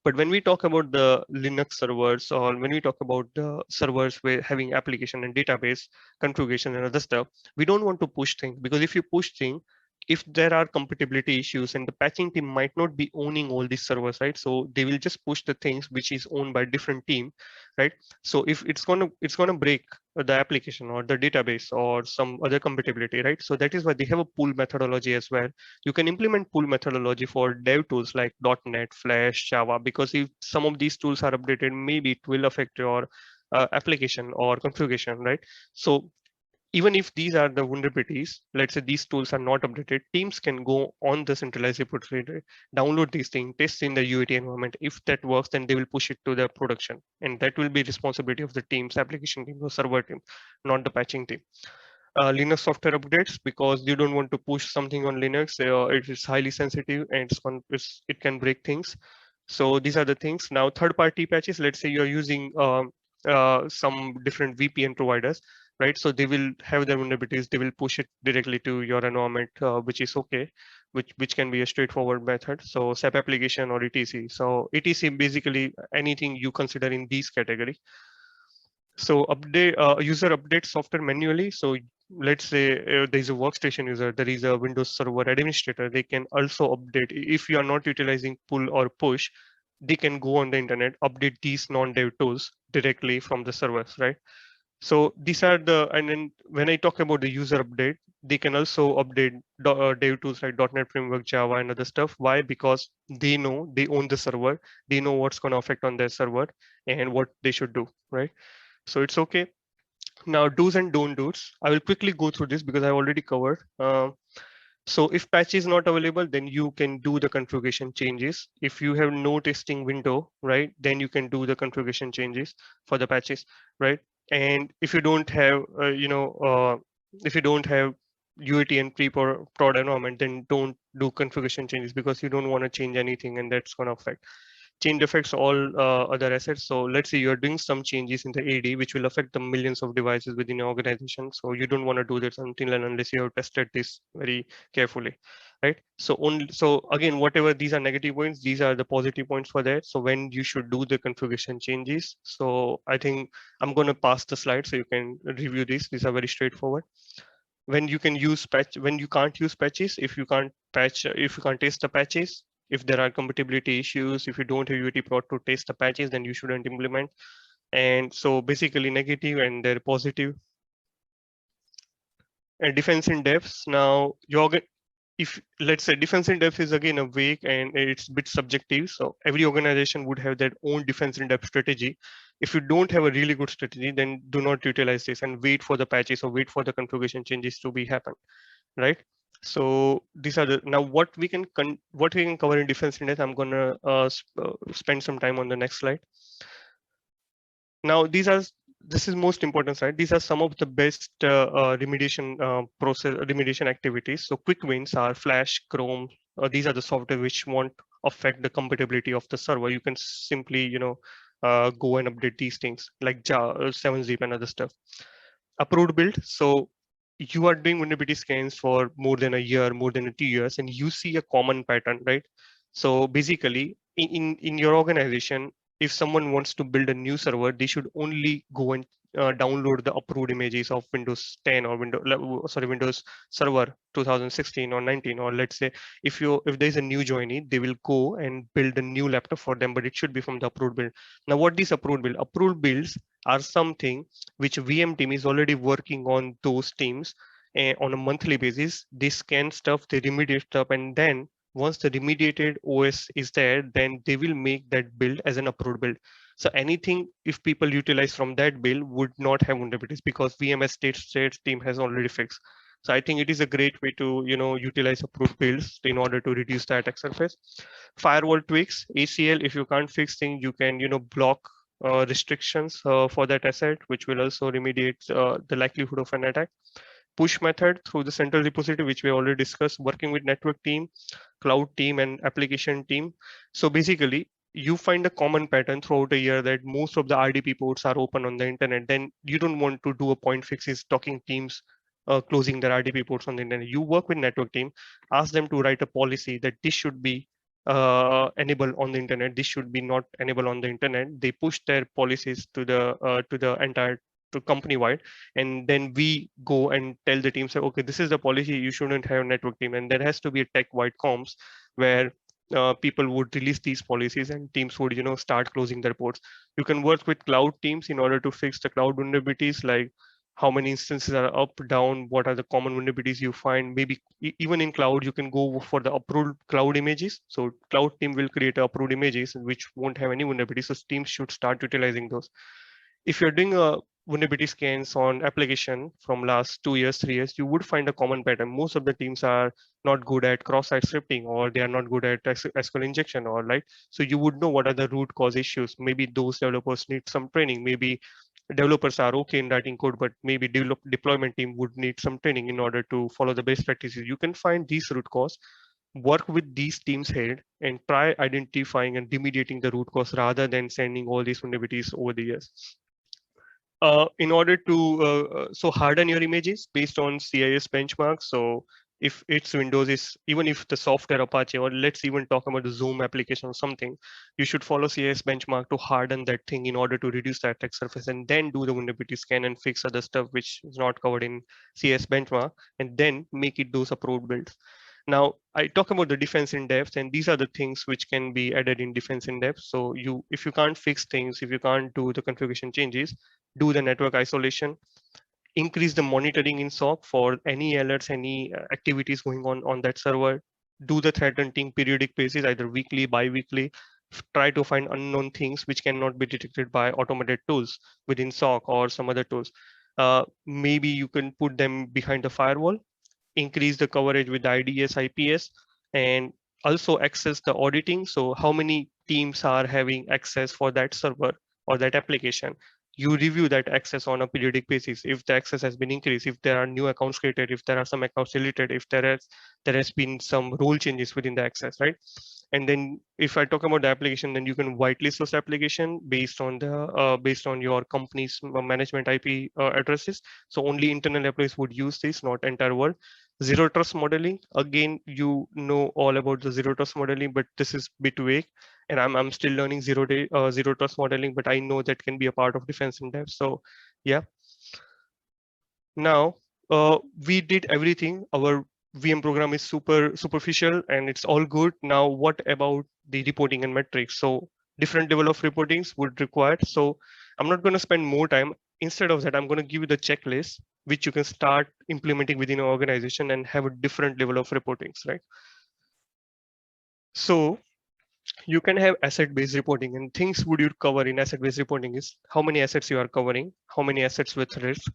But when we talk about the Linux servers, or when we talk about the servers where having application and database configuration and other stuff, we don't want to push things, because if you push things, if there are compatibility issues, and the patching team might not be owning all these servers, right? So they will just push the things which is owned by different team, right? So if it's gonna break the application or the database or some other compatibility, right? So that is why they have a pull methodology as well. You can implement pull methodology for dev tools like .NET, Flash, Java, because if some of these tools are updated, maybe it will affect your application or configuration, right? So even if these are the vulnerabilities, let's say these tools are not updated, teams can go on the centralized repository, download these things, test in the UAT environment. If that works, then they will push it to the production. And that will be responsibility of the teams, application team or server team, not the patching team. Linux software updates, because you don't want to push something on Linux. It is highly sensitive and it can break things. So these are the things. Now, third-party patches, let's say you're using some different VPN providers, right? So they will have their vulnerabilities. They will push it directly to your environment, which is okay, which can be a straightforward method. So SAP application or ETC. So ETC basically anything you consider in these category. So update user updates software manually. So let's say there is a workstation user, there is a Windows Server administrator. They can also update if you are not utilizing pull or push. They can go on the internet, update these non-dev tools directly from the servers, right? So these are the, and then when I talk about the user update, they can also update dev tools like .NET Framework, Java, and other stuff. Why? Because they know they own the server, they know what's going to affect on their server and what they should do, right? So it's okay. Now, do's and don't do's. I will quickly go through this because I already covered. So if patch is not available, then you can do the configuration changes. If you have no testing window, right, then you can do the configuration changes for the patches, right? And if you don't have, if you don't have UAT and pre-prod environment, then don't do configuration changes because you don't want to change anything, and that's going to affect. Change affects all other assets. So let's say you're doing some changes in the AD, which will affect the millions of devices within your organization. So you don't want to do this until and unless you have tested this very carefully, right? So again, whatever these are negative points, these are the positive points for that. So when you should do the configuration changes. So I think I'm going to pass the slide so you can review this. These are very straightforward. When you can use patch, when you can't use patches, if you can't patch, if you can't test the patches, if there are compatibility issues, if you don't have UAT prod to test the patches, then you shouldn't implement. And so basically negative and they're positive. And defense in depth. Now, if let's say defense in depth is again a vague and it's a bit subjective. So every organization would have their own defense in depth strategy. If you don't have a really good strategy, then do not utilize this and wait for the patches or wait for the configuration changes to be happen, right? So these are the, now what we can cover in defense in depth. I'm gonna spend some time on the next slide. Now this is most important slide. These are some of the best remediation remediation activities. So quick wins are Flash, Chrome. These are the software which won't affect the compatibility of the server. You can simply go and update these things like Java, 7-zip and other stuff. Approved build. So you are doing vulnerability scans for more than a year, more than 2 years, and you see a common pattern, right? So basically, in your organization, if someone wants to build a new server, they should only go and download the approved images of Windows 10 or Windows Server 2016 or 19, or let's say if there's a new joinee, they will go and build a new laptop for them, but it should be from the approved build. Now, what these approved builds are something which VM team is already working on those teams on a monthly basis. They scan stuff, they remediate stuff, and then once the remediated OS is there, then they will make that build as an approved build. So anything if people utilize from that build would not have vulnerabilities because VMS state team has already fixed. So I think it is a great way to utilize approved builds in order to reduce the attack surface. Firewall tweaks, ACL. If you can't fix things, you can block restrictions for that asset, which will also remediate the likelihood of an attack. Push method through the central repository, which we already discussed, working with network team, cloud team, and application team. So basically, you find a common pattern throughout a year that most of the RDP ports are open on the internet. Then you don't want to do a point fixes talking teams closing their RDP ports on the internet. You work with network team, ask them to write a policy that this should be enable on the internet, this should be not enable on the internet. They push their policies to the entire to company wide, and then we go and tell the team, say, okay, this is the policy, you shouldn't have network team, and there has to be a tech wide comms where people would release these policies and teams would start closing the reports. You can work with cloud teams in order to fix the cloud vulnerabilities, like how many instances are up, down, what are the common vulnerabilities you find. Maybe even in cloud, you can go for the approved cloud images. So cloud team will create approved images which won't have any vulnerabilities. So teams should start utilizing those. If you're doing a vulnerability scans on application from last 2 years, 3 years, you would find a common pattern. Most of the teams are not good at cross-site scripting, or they are not good at SQL injection, or like, so you would know what are the root cause issues. Maybe those developers need some training. Maybe developers are okay in writing code, but maybe deployment team would need some training in order to follow the best practices. You can find these root cause, work with these teams head, and try identifying and remediating the root cause rather than sending all these vulnerabilities over the years. In order to so harden your images based on CIS benchmarks. So if it's Windows, is even if the software Apache, or let's even talk about the Zoom application or something, you should follow CIS benchmark to harden that thing in order to reduce the attack surface, and then do the vulnerability scan and fix other stuff which is not covered in CIS benchmark, and then make it those approved builds. Now, I talk about the defense in depth, and these are the things which can be added in defense in depth. So if you can't fix things, if you can't do the configuration changes, do the network isolation, increase the monitoring in SOC for any alerts, any activities going on that server, do the threat hunting periodic basis, either weekly, bi-weekly, try to find unknown things which cannot be detected by automated tools within SOC or some other tools. Maybe you can put them behind the firewall, increase the coverage with IDS, IPS, and also access the auditing. So how many teams are having access for that server or that application? You review that access on a periodic basis. If the access has been increased, if there are new accounts created, if there are some accounts deleted, if there has been some rule changes within the access, right? And then if I talk about the application, then you can whitelist those application based on your company's management IP addresses. So only internal employees would use this, not entire world. Zero trust modeling, again, you know all about the zero trust modeling, but this is bit vague, and I'm still learning zero trust modeling, but I know that can be a part of defense in depth. So yeah. Now we did everything. Our VM program is super superficial and it's all good. Now what about the reporting and metrics? So different level of reportings would require. So I'm not going to spend more time. Instead of that, I'm going to give you the checklist which you can start implementing within your organization and have a different level of reportings, right? So you can have asset-based reporting, and things would you cover in asset-based reporting is how many assets you are covering, how many assets with risk,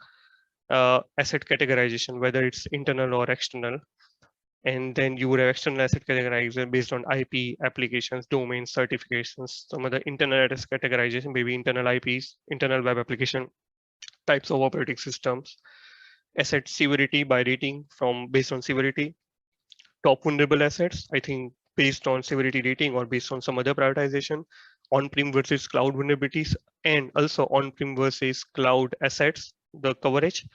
asset categorization, whether it's internal or external. And then you would have external asset categorization based on IP, applications, domains, certifications, some other internal asset categorization, maybe internal IPs, internal web application, types of operating systems, asset severity by rating from based on severity, top vulnerable assets, I think based on severity rating or based on some other prioritization, on-prem versus cloud vulnerabilities, and also on-prem versus cloud assets, the coverage.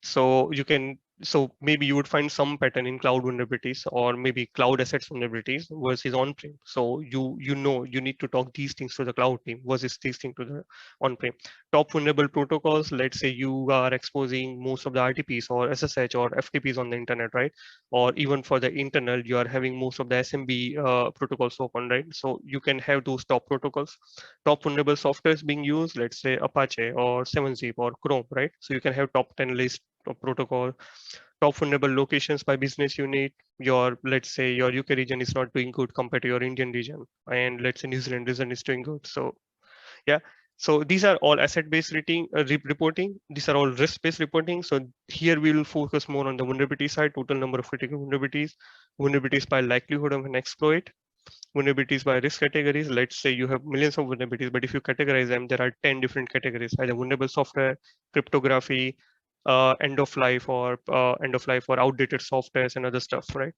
So you can, so maybe you would find some pattern in cloud vulnerabilities or maybe cloud assets vulnerabilities versus on-prem. So you need to talk these things to the cloud team versus these things to the on-prem. Top vulnerable protocols, let's say you are exposing most of the RTPs or SSH or FTPs on the internet, right? Or even for the internal, you are having most of the SMB protocols open, right? So you can have those top protocols. Top vulnerable software is being used, let's say Apache or 7-Zip or Chrome, right? So you can have top 10 list of protocol. Top vulnerable locations by business unit. Let's say your UK region is not doing good compared to your Indian region, and let's say New Zealand region is doing good. So yeah. So these are all asset-based reporting. These are all risk-based reporting. So here we will focus more on the vulnerability side, total number of critical vulnerabilities by likelihood of an exploit, vulnerabilities by risk categories. Let's say you have millions of vulnerabilities, but if you categorize them, there are 10 different categories, either vulnerable software, cryptography, end of life or outdated softwares and other stuff, right?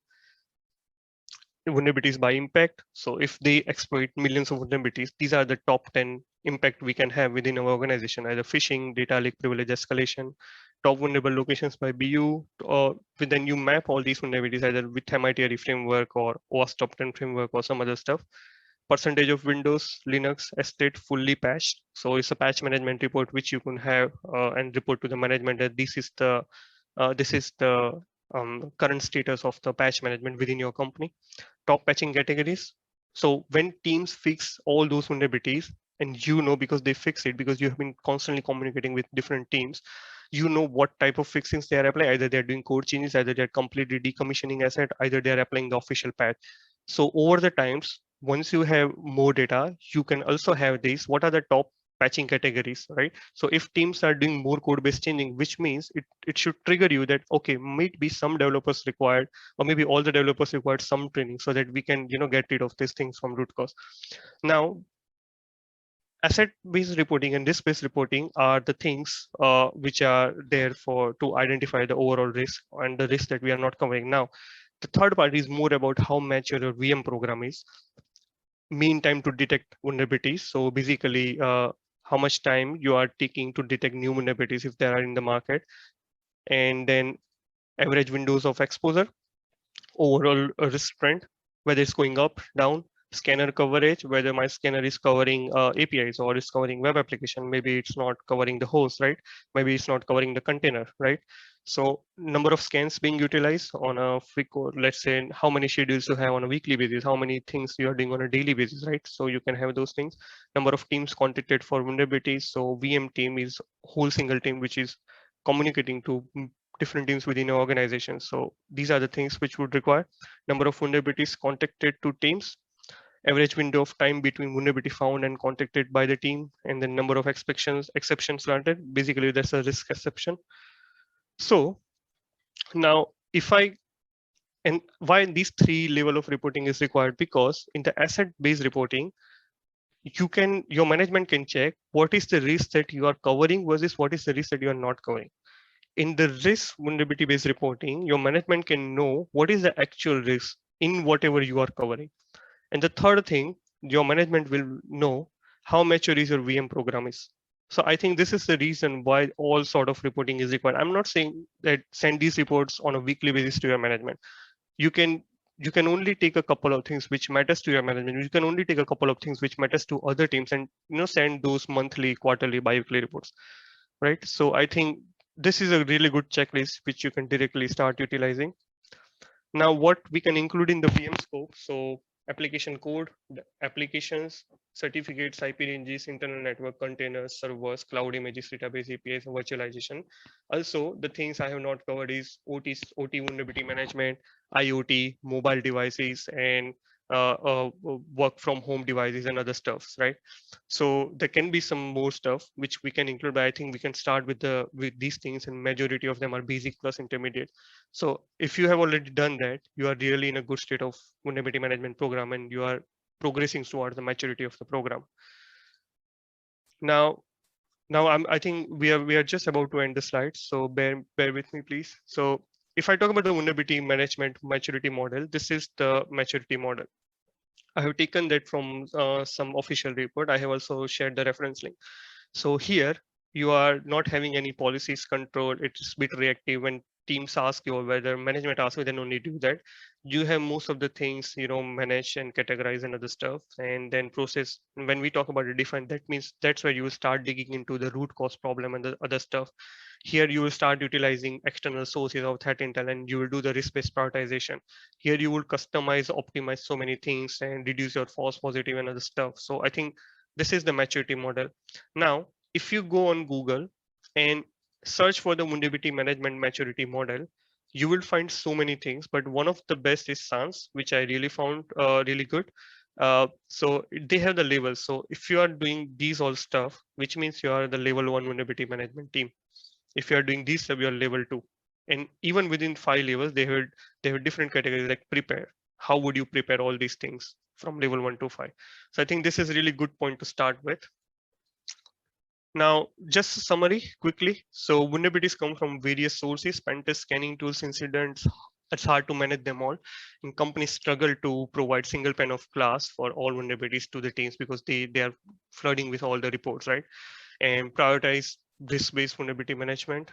Vulnerabilities by impact. So if they exploit millions of vulnerabilities, these are the top 10 impact we can have within our organization, either phishing, data leak, privilege escalation, top vulnerable locations by BU, or then you map all these vulnerabilities either with MITRE framework or OWASP top 10 framework or some other stuff. percentage of Windows, Linux estate fully patched. So it's a patch management report which you can have and report to the management that this is the current status of the patch management within your company. Top patching categories. So when teams fix all those vulnerabilities, and you know because they fix it because you have been constantly communicating with different teams, you know what type of fixings they are applying. Either they're doing code changes, either they're completely decommissioning asset, either they're applying the official patch. So over the times, once you have more data, you can also have these. What are the top patching categories, right? So if teams are doing more code-based changing, which means it should trigger you that, okay, might be some developers required, or maybe all the developers required some training so that we can, get rid of these things from root cause. Now, asset-based reporting and risk-based reporting are the things which are there to identify the overall risk and the risk that we are not covering now. The third part is more about how mature your VM program is. Mean time to detect vulnerabilities. So basically, how much time you are taking to detect new vulnerabilities if they are in the market, and then average windows of exposure, overall risk trend, whether it's going up, down, scanner coverage, whether my scanner is covering APIs or is covering web application. Maybe it's not covering the host, right? Maybe it's not covering the container, right? So number of scans being utilized on a let's say how many schedules you have on a weekly basis, how many things you are doing on a daily basis, right? So you can have those things. Number of teams contacted for vulnerabilities. So VM team is whole single team which is communicating to different teams within an organization. So these are the things which would require. Number of vulnerabilities contacted to teams, average window of time between vulnerability found and contacted by the team, and then number of exceptions granted. Basically, that's a risk exception. So now if I, and why these three level of reporting is required, because in the asset based reporting, your management can check what is the risk that you are covering versus what is the risk that you are not covering. In the risk vulnerability based reporting, your management can know what is the actual risk in whatever you are covering. And the third thing, your management will know how mature is your VM program is. So I think this is the reason why all sort of reporting is required. I'm not saying that send these reports on a weekly basis to your management. You can only take a couple of things which matters to your management. You can only take a couple of things which matters to other teams and send those monthly, quarterly, bi-weekly reports, right? So I think this is a really good checklist which you can directly start utilizing. Now, what we can include in the VM scope, so application code, the applications, certificates, IP ranges, internal network containers, servers, cloud images, database APIs, virtualization. Also, the things I have not covered is OT vulnerability management, IoT, mobile devices, and work from home devices and other stuffs, right? So there can be some more stuff which we can include, but I think we can start with these things, and majority of them are basic plus intermediate. So if you have already done that, you are really in a good state of vulnerability management program, and you are progressing towards the maturity of the program. Now I think we are just about to end the slides, so bear with me, please. So if I talk about the vulnerability management maturity model, this is the maturity model. I have taken that from some official report. I have also shared the reference link. So here you are not having any policies control. It's a bit reactive. When teams ask you or whether management asks you, then only do that. You have most of the things, manage and categorize and other stuff, and then process. When we talk about a define, that means that's where you will start digging into the root cause problem and the other stuff. Here you will start utilizing external sources of threat intel, and you will do the risk-based prioritization. Here you will customize, optimize so many things and reduce your false positive and other stuff. So I think this is the maturity model. Now, if you go on Google and search for the vulnerability management maturity model, you will find so many things, but one of the best is SANS, which I really found really good. So they have the levels. So if you are doing these all stuff, which means you are the level 1 vulnerability management team. If you are doing these stuff, you are level 2. And even within 5 levels, they have different categories like prepare. How would you prepare all these things from level 1 to 5? So I think this is a really good point to start with. Now, just a summary quickly. So vulnerabilities come from various sources, pen test, scanning tools, incidents. It's hard to manage them all. And companies struggle to provide single pane of glass for all vulnerabilities to the teams because they are flooding with all the reports, right? And prioritize risk-based vulnerability management.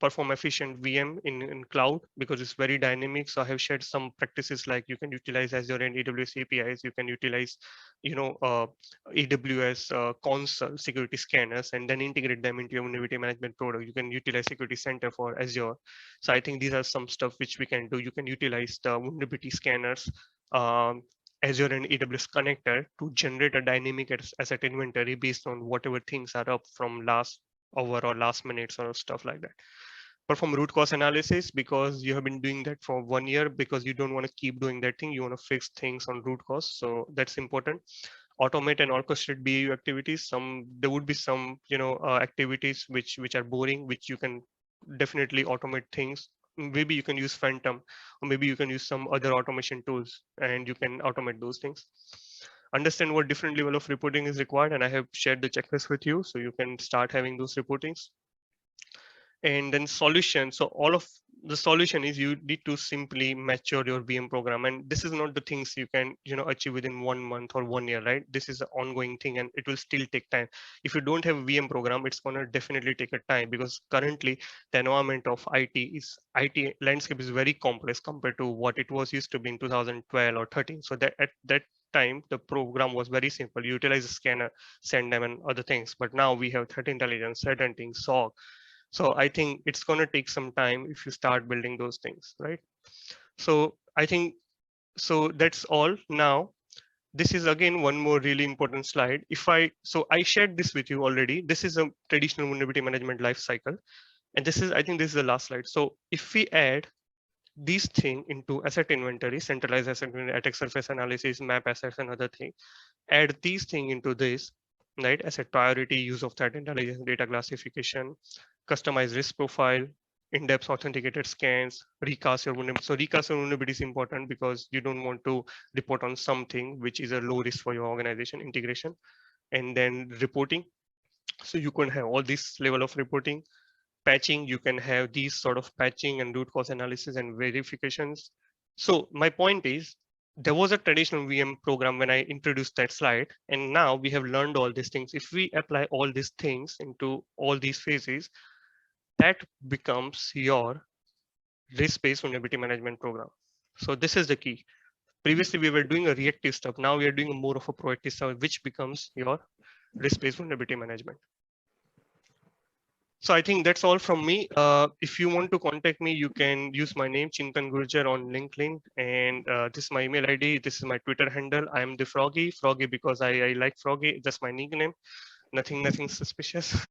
perform efficient VM in cloud because it's very dynamic. So I have shared some practices like you can utilize Azure and AWS APIs. You can utilize, AWS console security scanners and then integrate them into your vulnerability management product. You can utilize Security Center for Azure. So I think these are some stuff which we can do. You can utilize the vulnerability scanners, Azure and AWS connector to generate a dynamic asset inventory based on whatever things are up from last hour or last minutes or stuff like that. Perform root cause analysis because you have been doing that for 1 year because you don't want to keep doing that thing. You want to fix things on root cause. So that's important. Automate and orchestrate BAU activities. There would be some activities which are boring, which you can definitely automate things. Maybe you can use Phantom, or maybe you can use some other automation tools and you can automate those things. Understand what different level of reporting is required, and I have shared the checklist with you, so you can start having those reportings. And then solution. So all of the solution is you need to simply mature your VM program, and this is not the things you can achieve within 1 month or 1 year, right? This is an ongoing thing and it will still take time. If you don't have a VM program, it's going to definitely take a time because currently the environment of IT landscape is very complex compared to what it was used to be in 2012 or 13. So that at that time the program was very simple. You utilize a scanner, send them and other things, but now we have threat intelligence, threat hunting, SOC. So I think it's going to take some time if you start building those things, right? So I think, so that's all. Now, this is again one more really important slide. So I shared this with you already. This is a traditional vulnerability management life cycle. And I think this is the last slide. So if we add these things into asset inventory, centralized asset inventory, attack surface analysis, map assets and other things, add these things into this, right? Asset priority, use of threat intelligence, data classification, customize risk profile, in-depth authenticated scans, recast your vulnerability. So recast your vulnerability is important because you don't want to report on something which is a low risk for your organization. Integration, and then reporting. So you can have all this level of reporting. Patching, you can have these sort of patching and root cause analysis and verifications. So my point is, there was a traditional VM program when I introduced that slide, and now we have learned all these things. If we apply all these things into all these phases, that becomes your risk-based vulnerability management program. So this is the key. Previously, we were doing a reactive stuff. Now we are doing more of a proactive stuff, which becomes your risk-based vulnerability management. So I think that's all from me. If you want to contact me, you can use my name, Chintan Gurjar, on LinkedIn. And this is my email ID. This is my Twitter handle. I am the Froggy because I like Froggy. That's my nickname. Nothing suspicious.